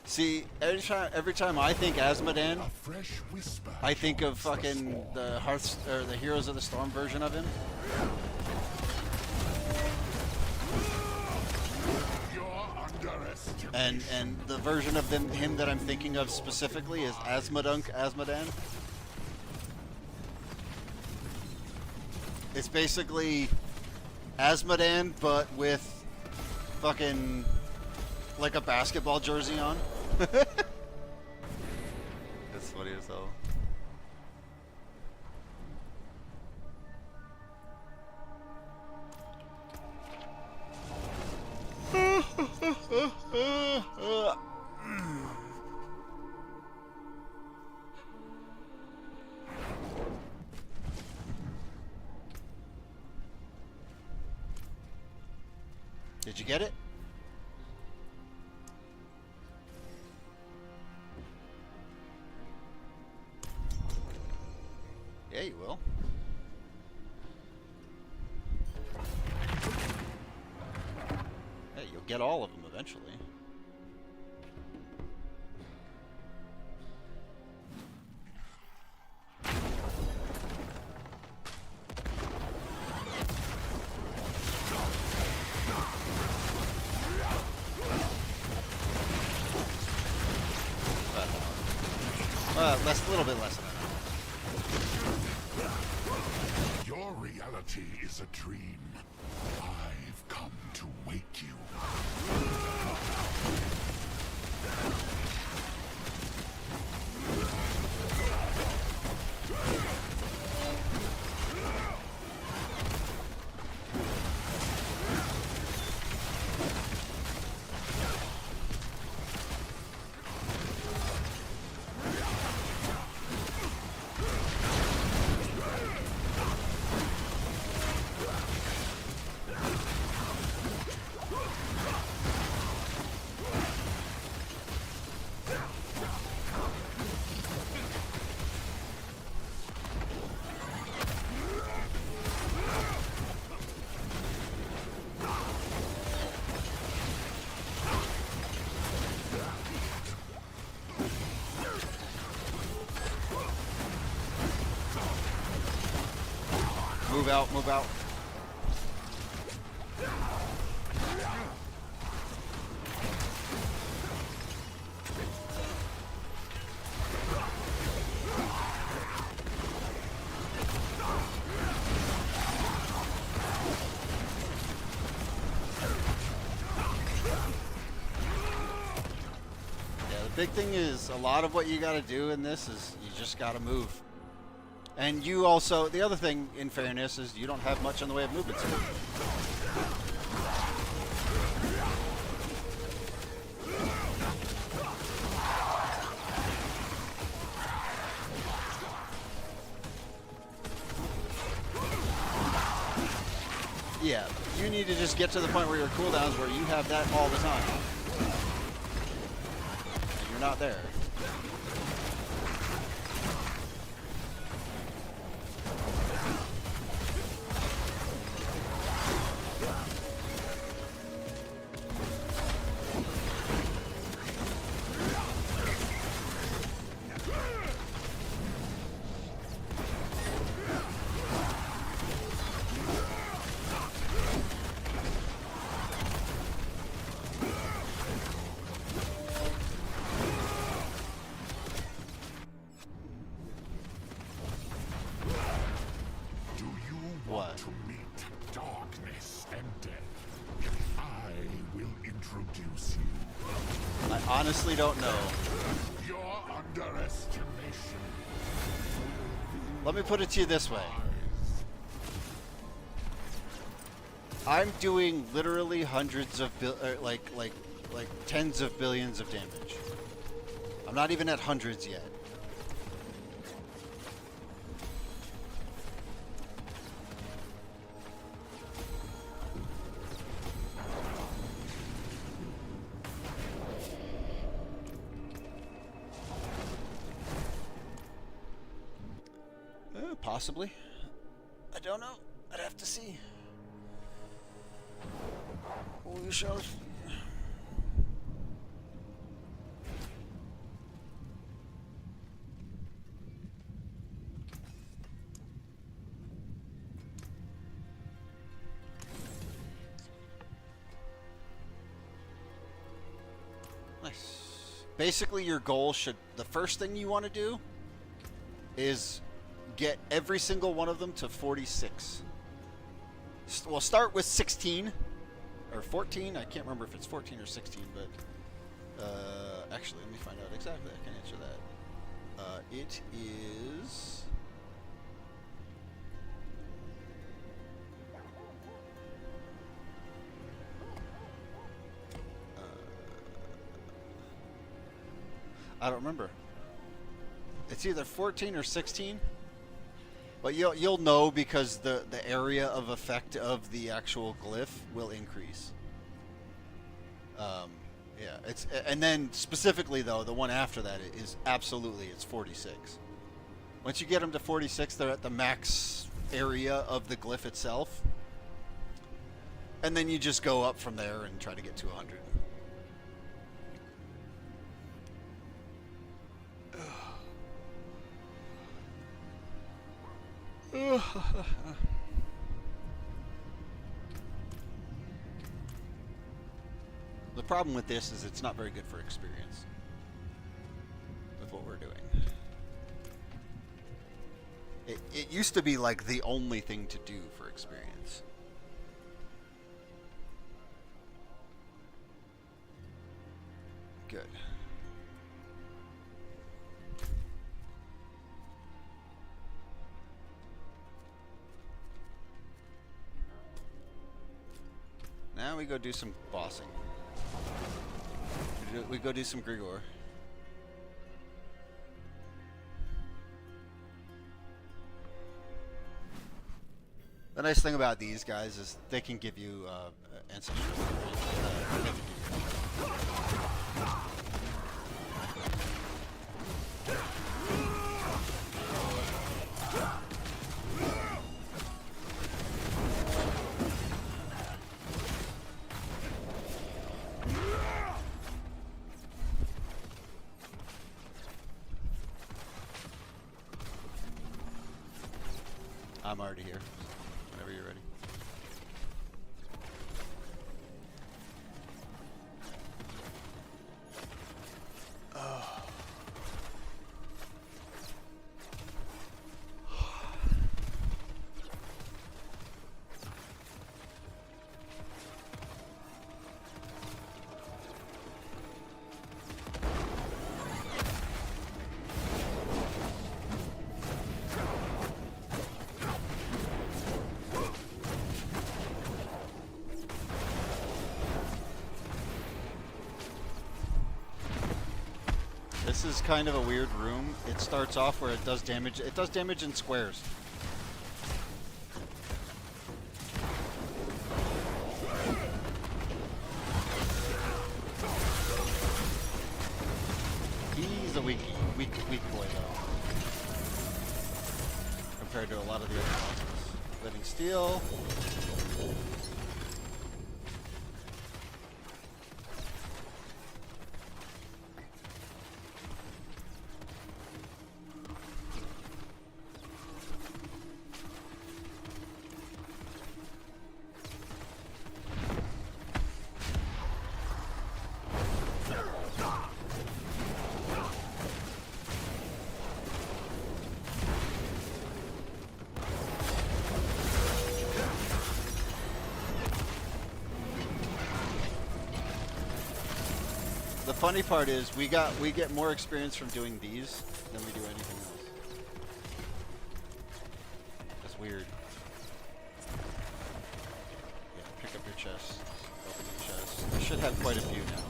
See, every time I think Asmodan, A fresh whisper I think of joins the fucking swarm. the Hearth or the Heroes of the Storm version of him. You're underestimated. And the version of him that I'm thinking of specifically is Asmodan. It's basically Asmodan, but with fucking like a basketball jersey on. That's funny as hell. Did you get it? Yeah, you will. Hey, you'll get all of them eventually. A little bit less than that. Your reality is a dream. I've come to wake you. Move out, move out. Yeah, the big thing is a lot of what you got to do in this is you just got to move. And you also, the other thing, in fairness, is you don't have much in the way of movement speed. Yeah, you need to just get to the point where your cooldowns where you have that all the time. And you're not there. honestly don't know. Your underestimation. Let me put it to you this way. I'm doing literally hundreds of like tens of billions of damage. I'm not even at hundreds yet. Possibly. I don't know. I'd have to see. We shall. Nice. Basically, your goal should. The first thing you want to do is get every single one of them to 46. We'll start with 16 or 14. I can't remember if it's 14 or 16, but actually, let me find out exactly. I can answer that. It is. I don't remember. It's either 14 or 16. But you'll know because the area of effect of the actual glyph will increase. Yeah, and then specifically though, the one after that is absolutely it's 46. Once you get them to 46, they're at the max area of the glyph itself, and then you just go up from there and try to get to 100. The problem with this is it's not very good for experience with what we're doing. It used to be like the only thing to do for experience. Good. Now we go do some bossing. We go do some Grigor. The nice thing about these guys is they can give you ancestral. I'm already here. Whenever you're ready. This is kind of a weird room. It starts off where it does damage. It does damage in squares. He's a weak boy though, compared to a lot of the other monsters. Living Steel. funny part is we get more experience from doing these than we do anything else. That's weird. Yeah, pick up your chest. Open your chest. You should have quite a few now.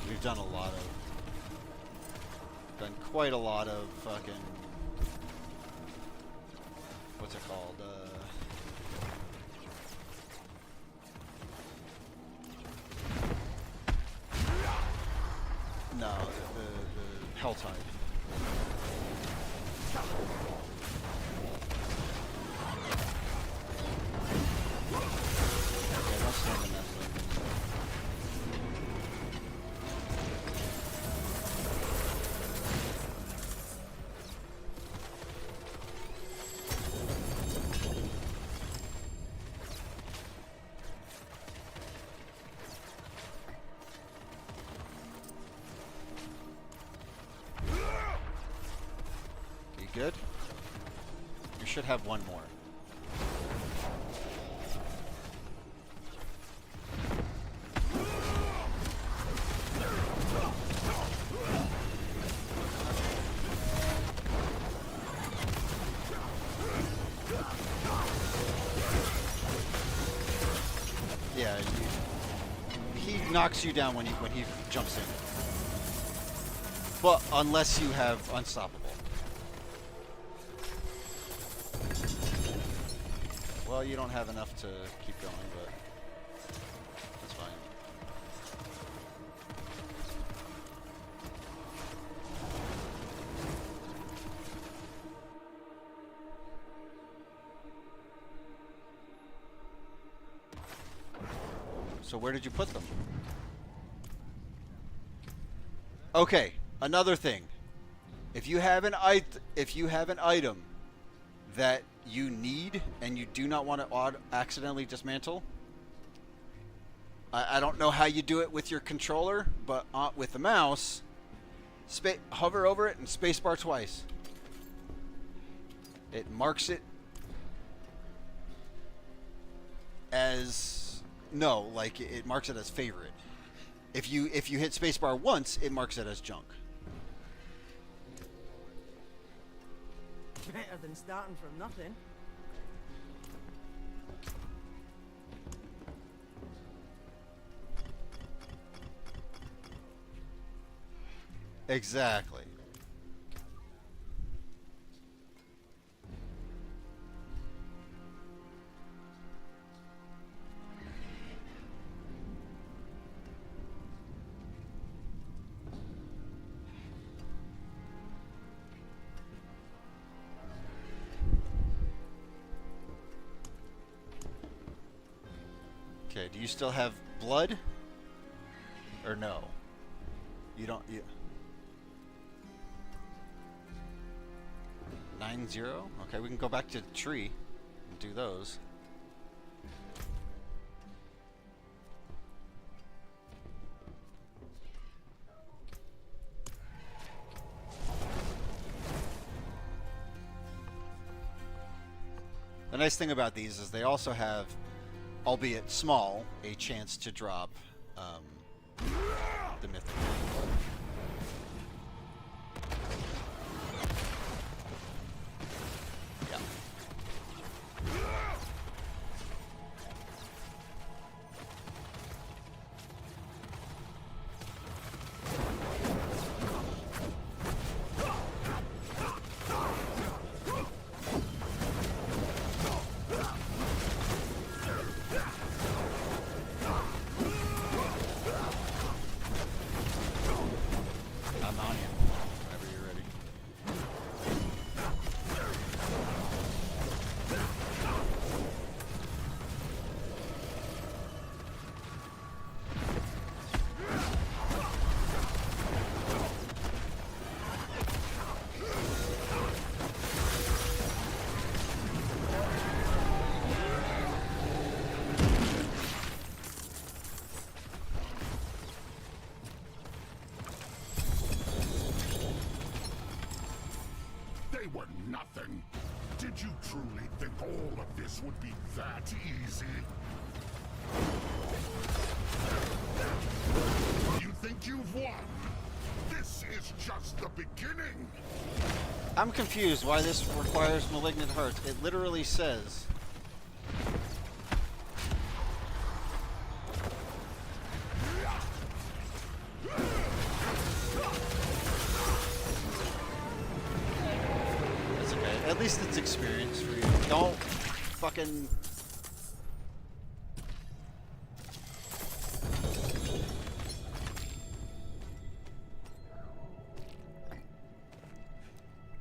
We've done quite a lot of fucking, what's it called? No, the Helltide. Okay, that's not the next one. Good. You should have one more. Yeah, he knocks you down when he jumps in. But unless you have unstoppable. Well, you don't have enough to keep going, but that's fine. So where did you put them? Okay, another thing. If you have an item that you need and you do not want to accidentally dismantle, I don't know how you do it with your controller, but with the mouse, hover over it and spacebar twice. It marks it as like it marks it as favorite. If you hit spacebar once, it marks it as junk. Better than starting from nothing. Exactly. Okay, do you still have blood? Or no? You don't... 9-0? Okay, we can go back to the tree and do those. The nice thing about these is they also have, albeit small, a chance to drop the mythic. Yeah. I'm on you whenever you're ready. They were nothing. Did you truly think all of this would be that easy? You think you've won? This is just the beginning. I'm confused why this requires malignant hearts. It literally says. It's okay. At least it's experience for you. Don't fucking.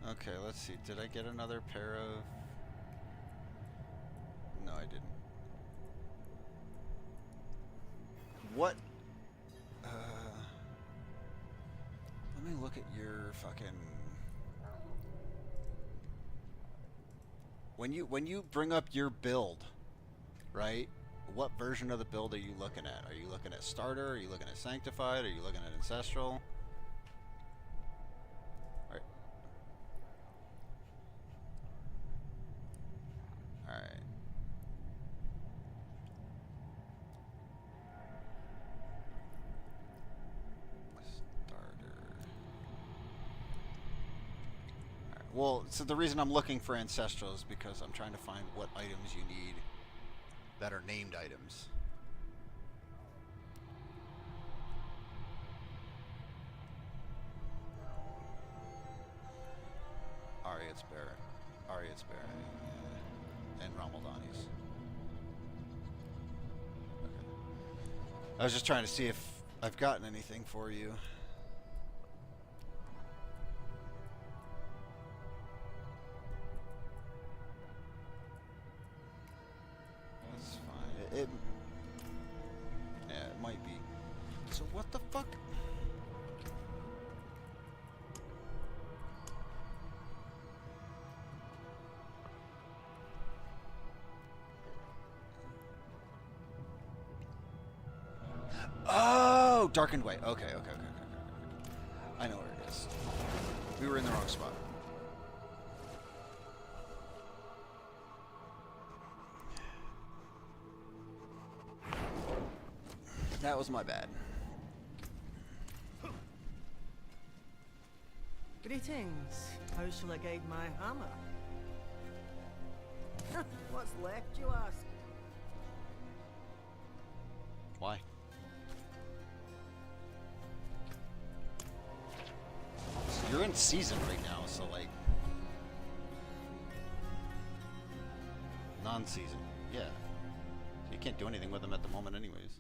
Okay, let's see. Did I get another pair of... No, I didn't. What? Let me look at your fucking... When you bring up your build, right? What version of the build are you looking at? Are you looking at starter? Are you looking at sanctified? Are you looking at ancestral? Alright. Starter. Alright. Well, so the reason I'm looking for ancestral is because I'm trying to find what items you need that are named items. Ariad's Baron. Ariad's Baron. And Ramaldani's. Okay. I was just trying to see if I've gotten anything for you. That's fine. Yeah, it might be. So what the fuck? Oh, Darkened Way. Okay. I know where it is. We were in the wrong spot. That was my bad. Greetings. How shall I guide my hammer? What's left, you ask? Why? You're in season right now, so like non-season. Yeah. You can't do anything with them at the moment anyways.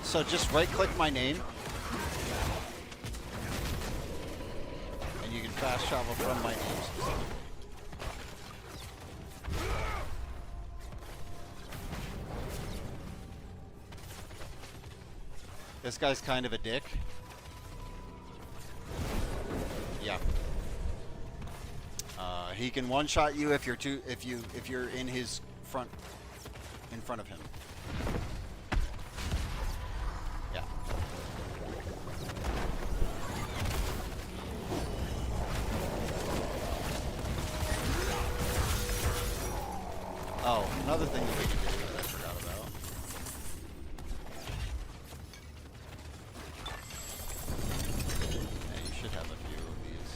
So just right-click my name, and you can fast travel from my name specifically. This guy's kind of a dick. Yeah. He can one-shot you if you're in his in front of him. Yeah. Oh, another thing that we can do that I forgot about. Yeah, you should have a few of these.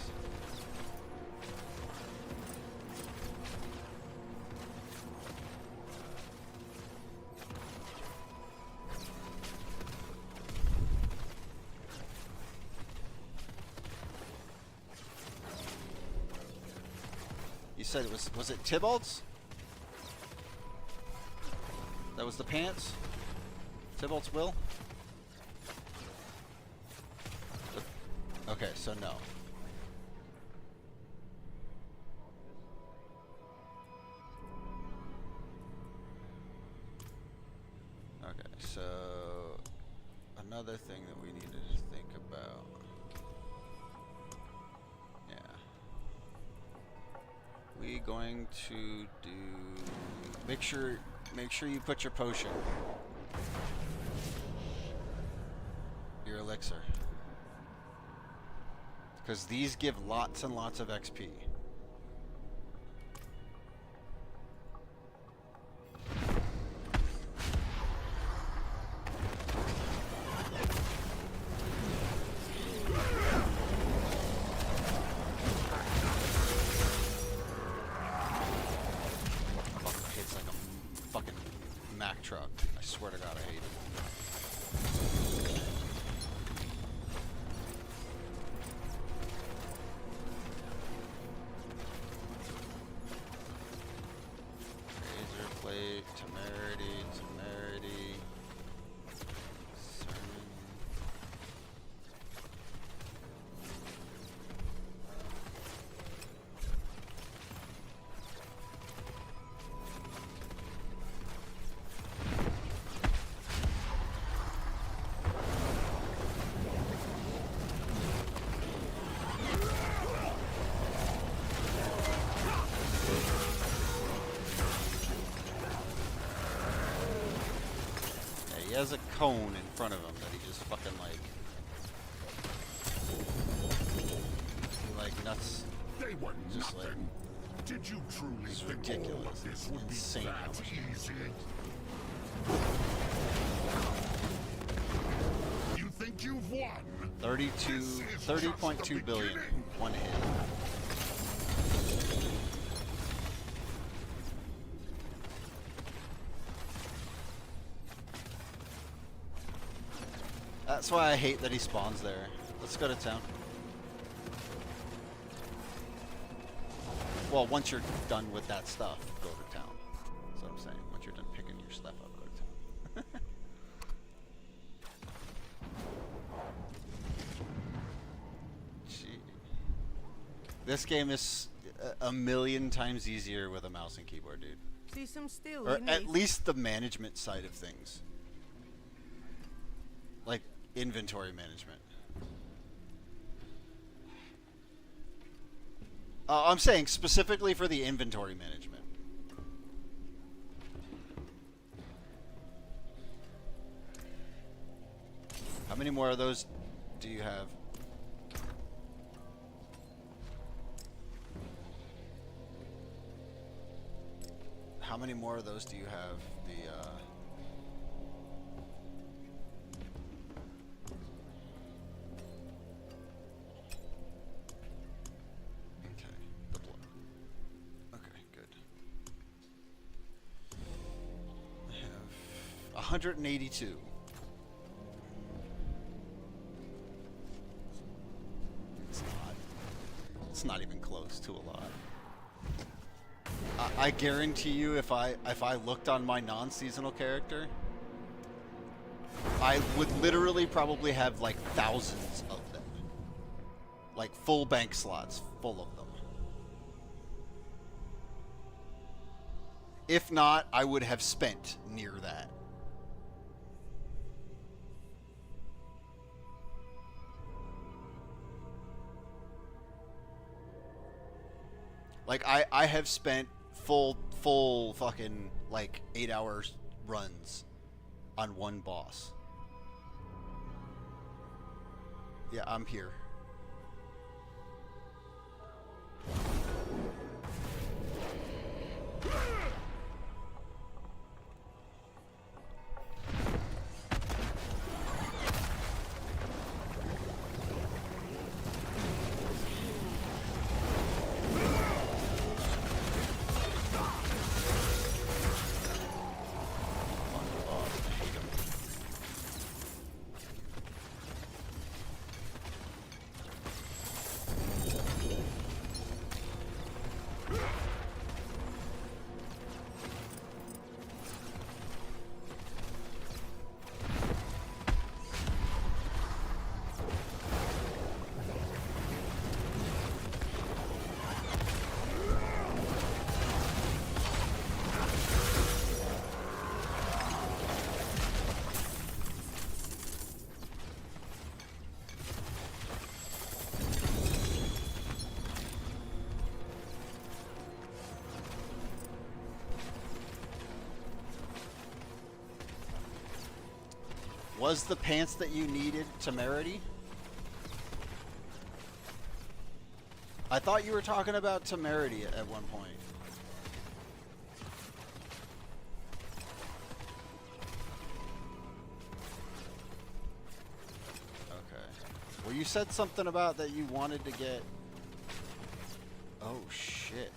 You said it was it Tybalt's? That was the pants? Tybalt's will? Okay, so no. Okay, so another thing that we needed to think about. Yeah. We going to do make sure you put your potion. Your elixir. Because these give lots and lots of XP. swear to God, I hate it. Razor plate, temerity, temerity. Sermon. Yeah, he has a cone in front of him that he just fucking like nuts. They were Just like, nothing. Did you truly it's think all ridiculous. of this It's would be insane how that much easy? You think you've won? 30.2 billion. One hit. That's why I hate that he spawns there. Let's go to town. Well, once you're done with that stuff, go to town. That's what I'm saying. Once you're done picking your stuff up, go to town. Gee. This game is a million times easier with a mouse and keyboard, dude. See some steel Or you at need? least the management side of things. Like inventory management. I'm saying specifically for the inventory management. How many more of those do you have? How many more of those do you have? Okay, the blood. Okay, good. I have 182. It's not even close to a lot. I guarantee you, if I looked on my non-seasonal character, I would literally probably have like thousands of them, like full bank slots full of them. If not, I would have spent near that. Like I have spent full fucking like 8 hours runs on one boss. Yeah, I'm here. Was the pants that you needed temerity? I thought you were talking about temerity at one point. Okay. Well, you said something about that you wanted to get... Oh, shit.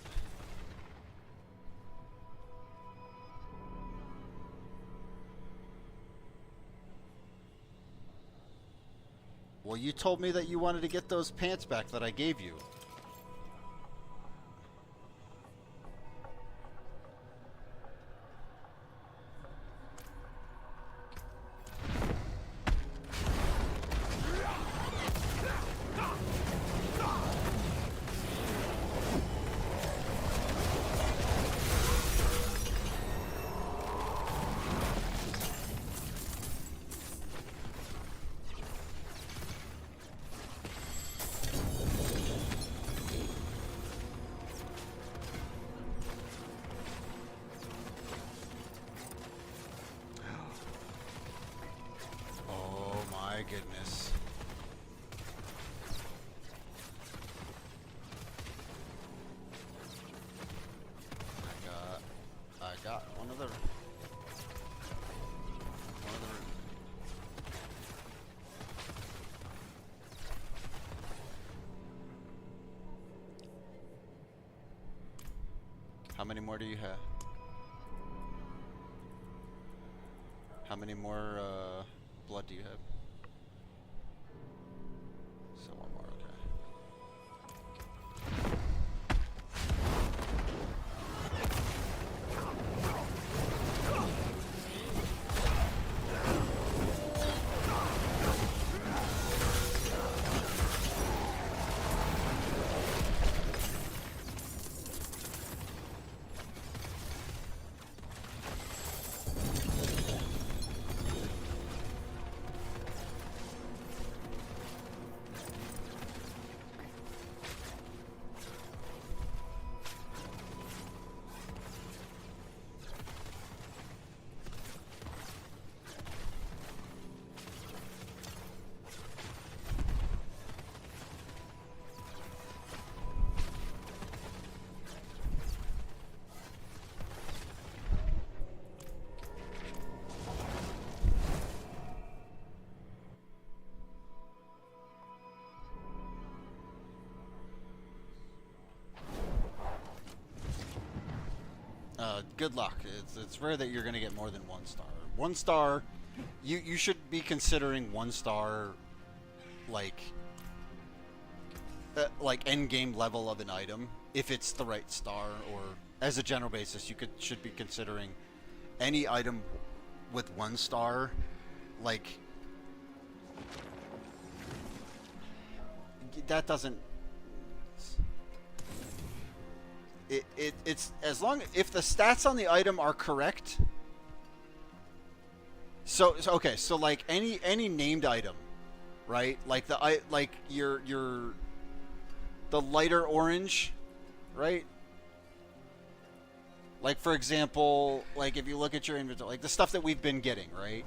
Well, you told me that you wanted to get those pants back that I gave you. Goodness. I got one of the How many more do you have? How many more blood do you have? So one more, okay. Good luck. It's rare that you're going to get more than 1 star. 1 star, you should be considering 1 star like end game level of an item if it's the right star, or as a general basis, you should be considering any item with 1 star like that doesn't. It's as long if the stats on the item are correct. So okay, so like any named item, right? Like the lighter orange, right? Like for example, like if you look at your inventory, like the stuff that we've been getting, right?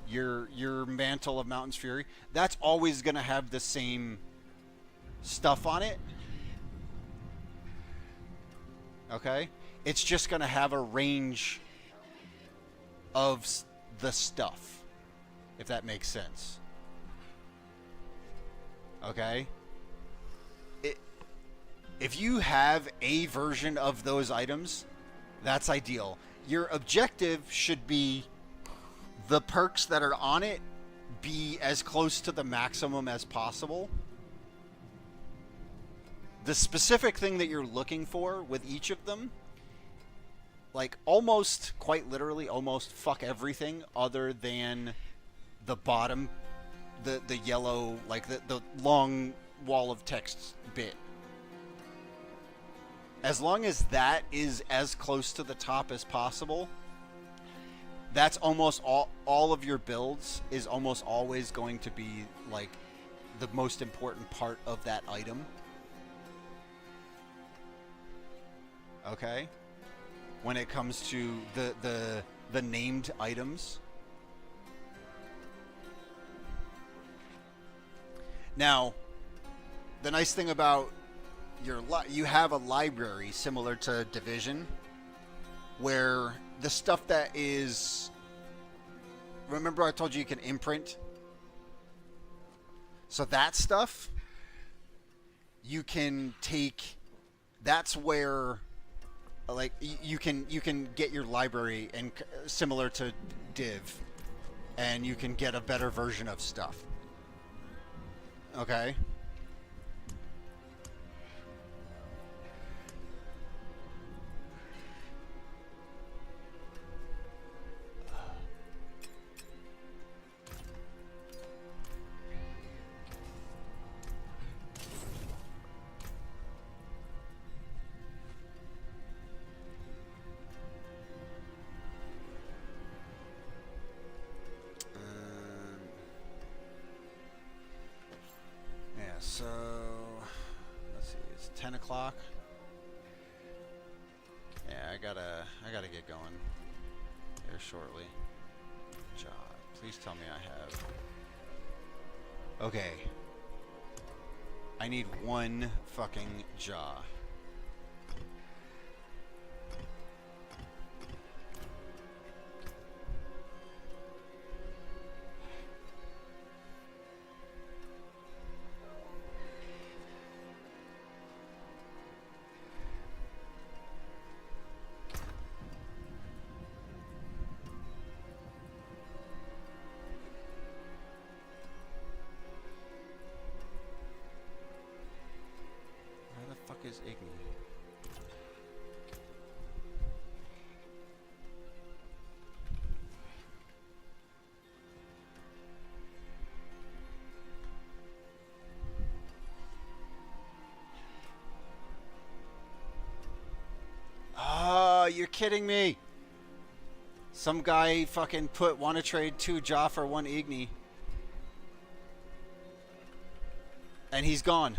Your mantle of Mountain's Fury, that's always gonna have the same stuff on it. Okay? It's just going to have a range of the stuff, if that makes sense. Okay? If you have a version of those items, that's ideal. Your objective should be the perks that are on it be as close to the maximum as possible. The specific thing that you're looking for with each of them, like almost, quite literally, almost fuck everything other than the bottom, the yellow, like the long wall of text bit. As long as that is as close to the top as possible, that's almost all of your builds is almost always going to be like the most important part of that item. Okay, when it comes to the named items. Now, the nice thing about you have a library similar to Division, where the stuff that is. Remember, I told you can imprint. So that stuff, you can take. That's where. Like you can get your library and similar to Div, and you can get a better version of stuff. Okay. Yeah, so let's see, it's 10 o'clock. Yeah, I gotta get going here shortly. Job. Please tell me I have. Okay. I need one fucking jaw. Where the fuck is Igni? Oh, you're kidding me. Some guy fucking wanna trade 2 jaw for 1 Igni. And he's gone.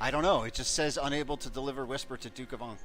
I don't know. It just says unable to deliver Whisper to Duke of Ankh.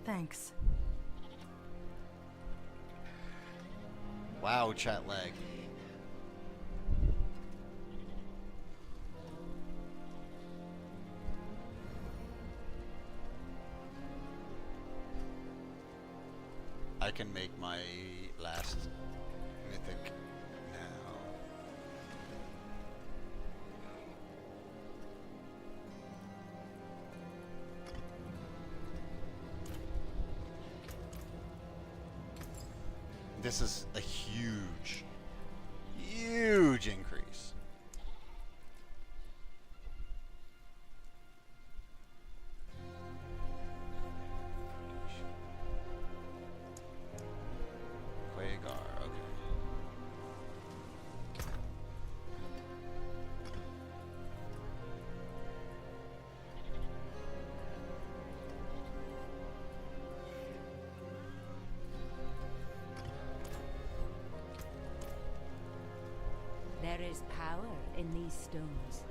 Thanks. Wow, chat lag. I can make my last mythic now. This is a huge, huge increase. Quagar, okay. There is power in these stones.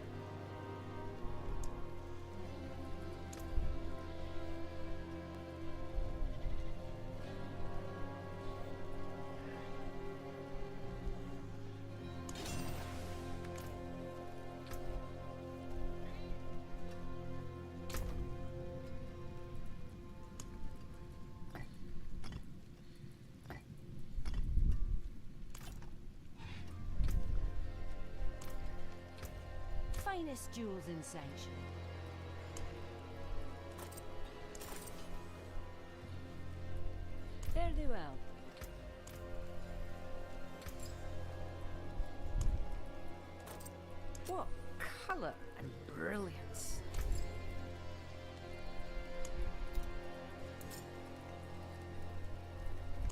finest jewels in Sanctuary. Fare thee well. What colour and brilliance.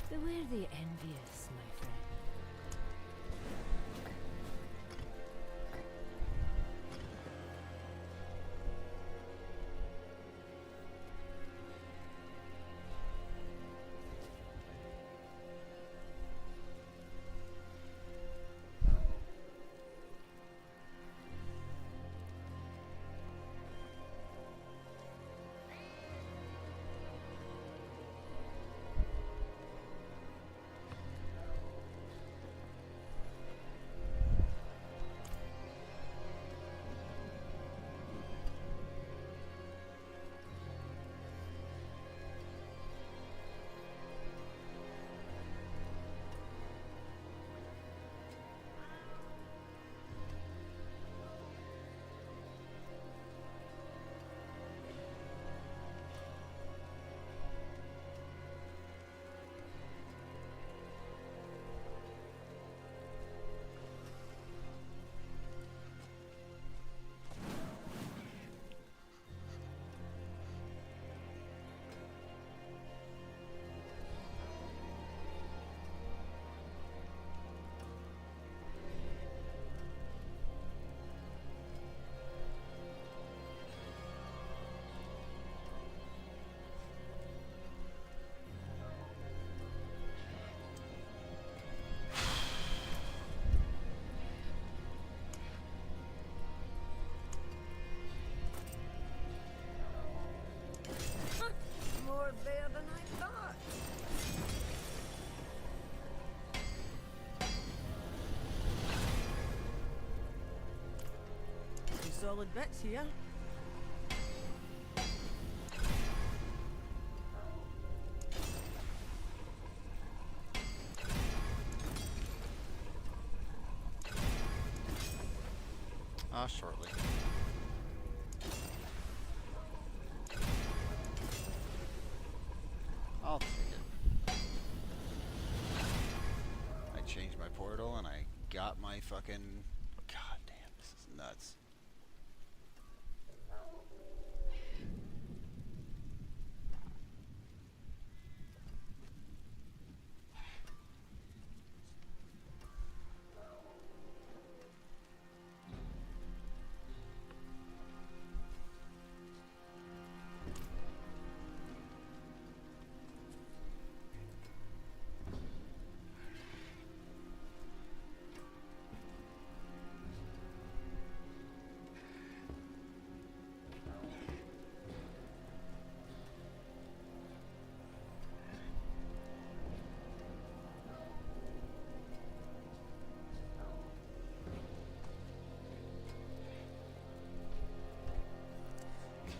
Beware the envious, my friend. More there than I thought. Some solid bits here. Shortly. I'll take it. I changed my portal and I got my fucking... God damn, this is nuts.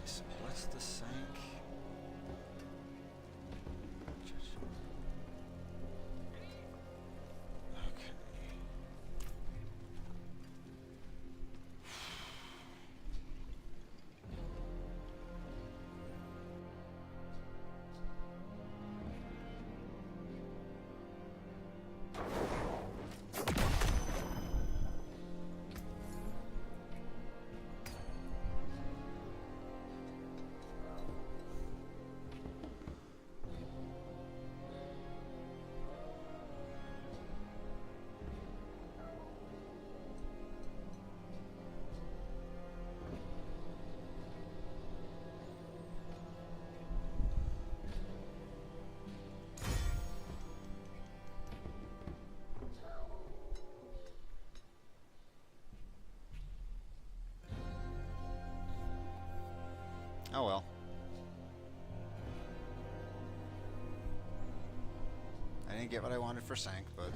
So what's the sink? Okay. Oh well. I didn't get what I wanted for Sank, but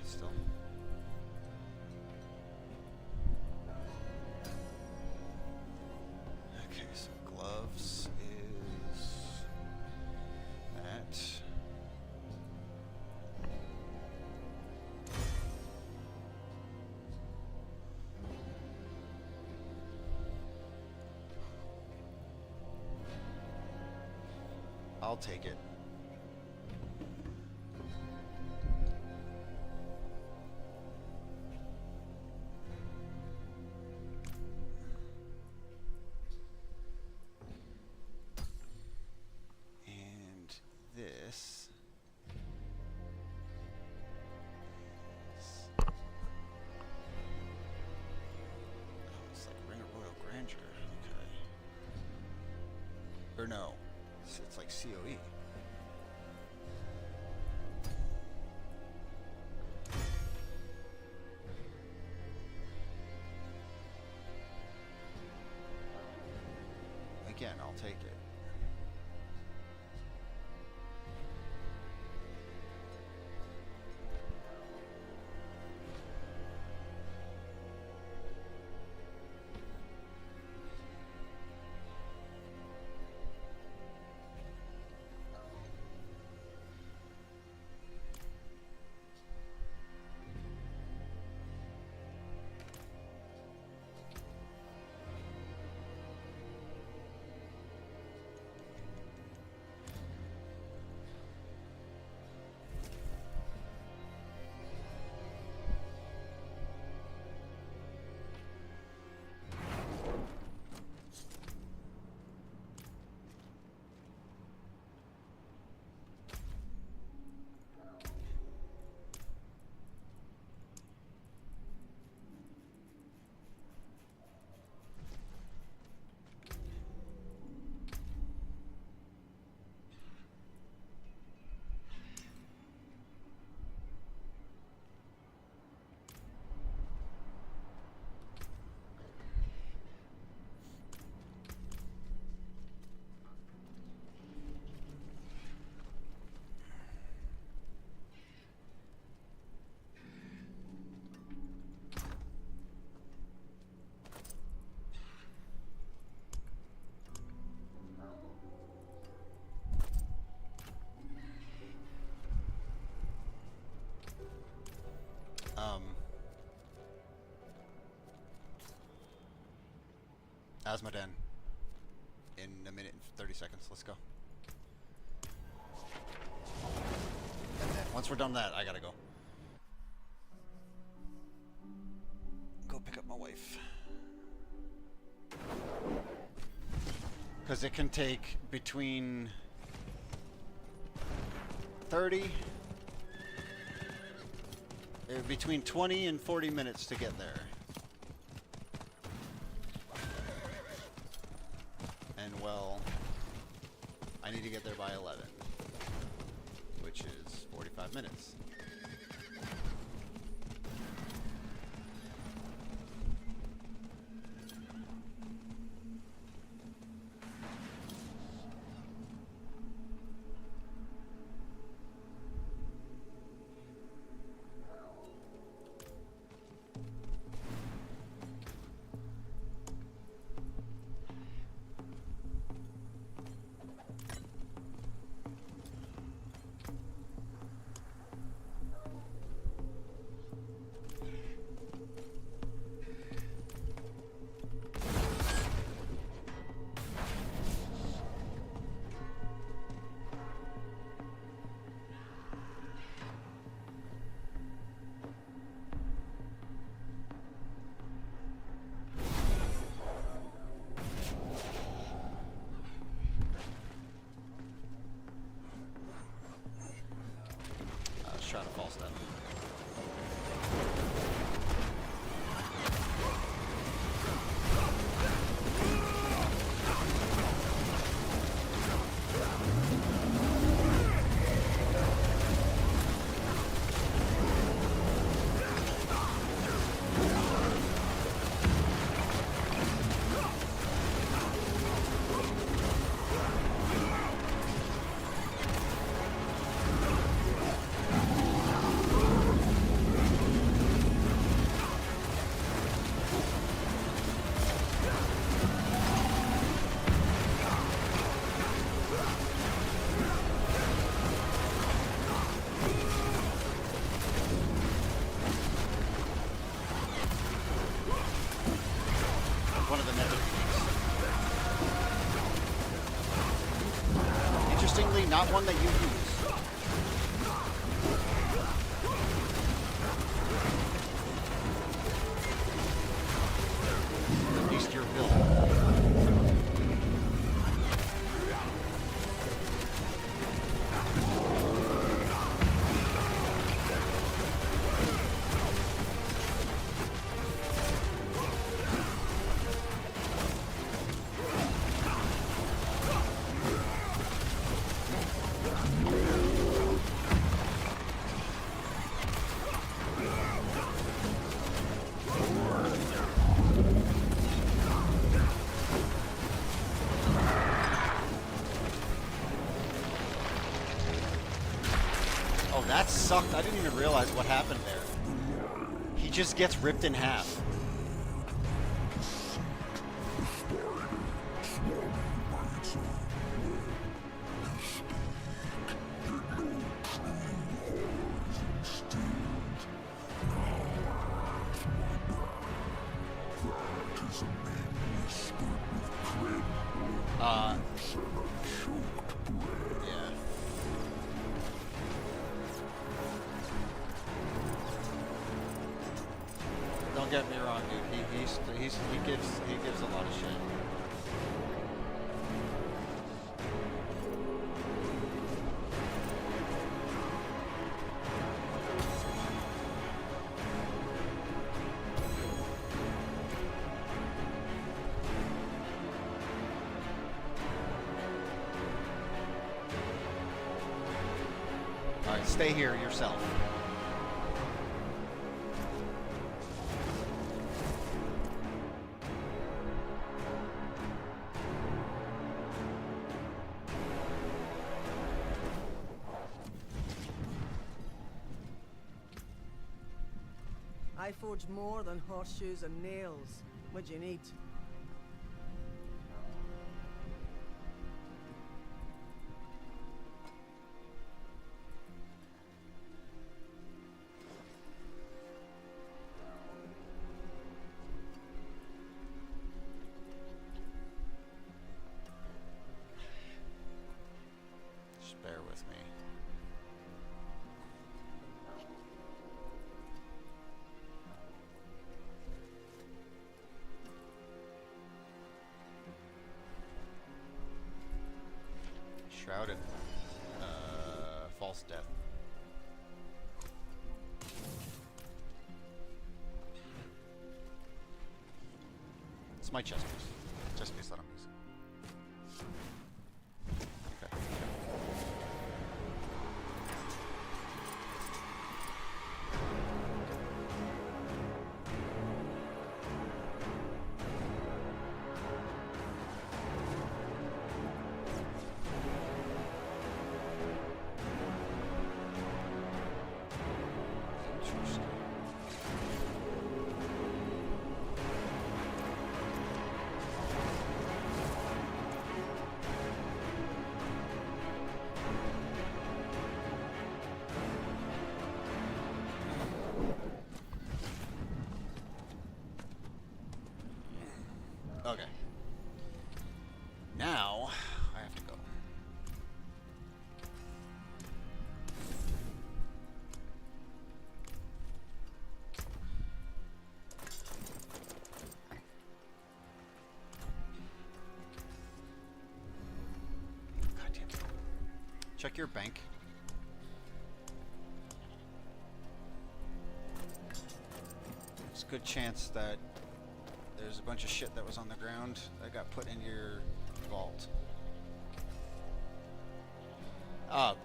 still. Okay, so gloves is that. I'll take it. And this is, oh, it's like Ring of Royal Grandeur. Okay. Or no, it's like COE. Again, I'll take it. Asmodan in a minute and 30 seconds. Let's go. And then once we're done that, I gotta go. Go pick up my wife. Because it can take between 20 and 40 minutes to get there. And well, I need to get there by 11, which is 45 minutes. Trying to false step. Preferably not one that you use. At least your build. Oh, that sucked. I didn't even realize what happened there. He just gets ripped in half. Yeah. Don't get me wrong, dude. He gives a lot of shit. All right, stay here yourself. I forge more than horseshoes and nails. What do you need? Just bear with me. Shrouded. False death. It's my chest piece. Chest piece that I'm using. Okay. Interesting. Okay. Now I have to go. God damn it. Check your bank. There's a good chance that there's a bunch of shit that was on the ground that got put in your vault.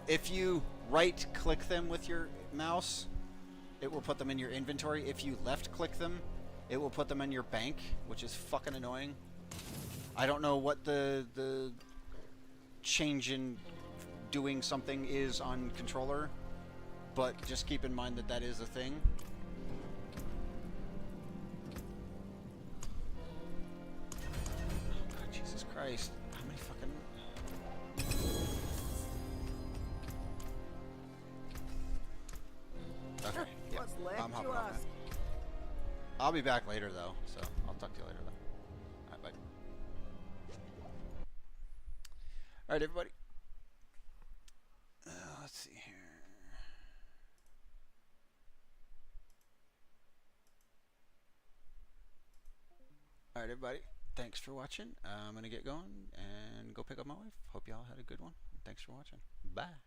If you right-click them with your mouse, it will put them in your inventory. If you left-click them, it will put them in your bank, which is fucking annoying. I don't know what the change in doing something is on controller, but just keep in mind that that is a thing. Jesus Christ. How many fucking... Okay, yeah, What's left, I'm hopping you on that. ask? I'll be back later, though, so I'll talk to you later, though. Alright, bye. Alright, everybody. Alright, everybody. Thanks for watching. I'm going to get going and go pick up my wife. Hope y'all had a good one. Thanks for watching. Bye.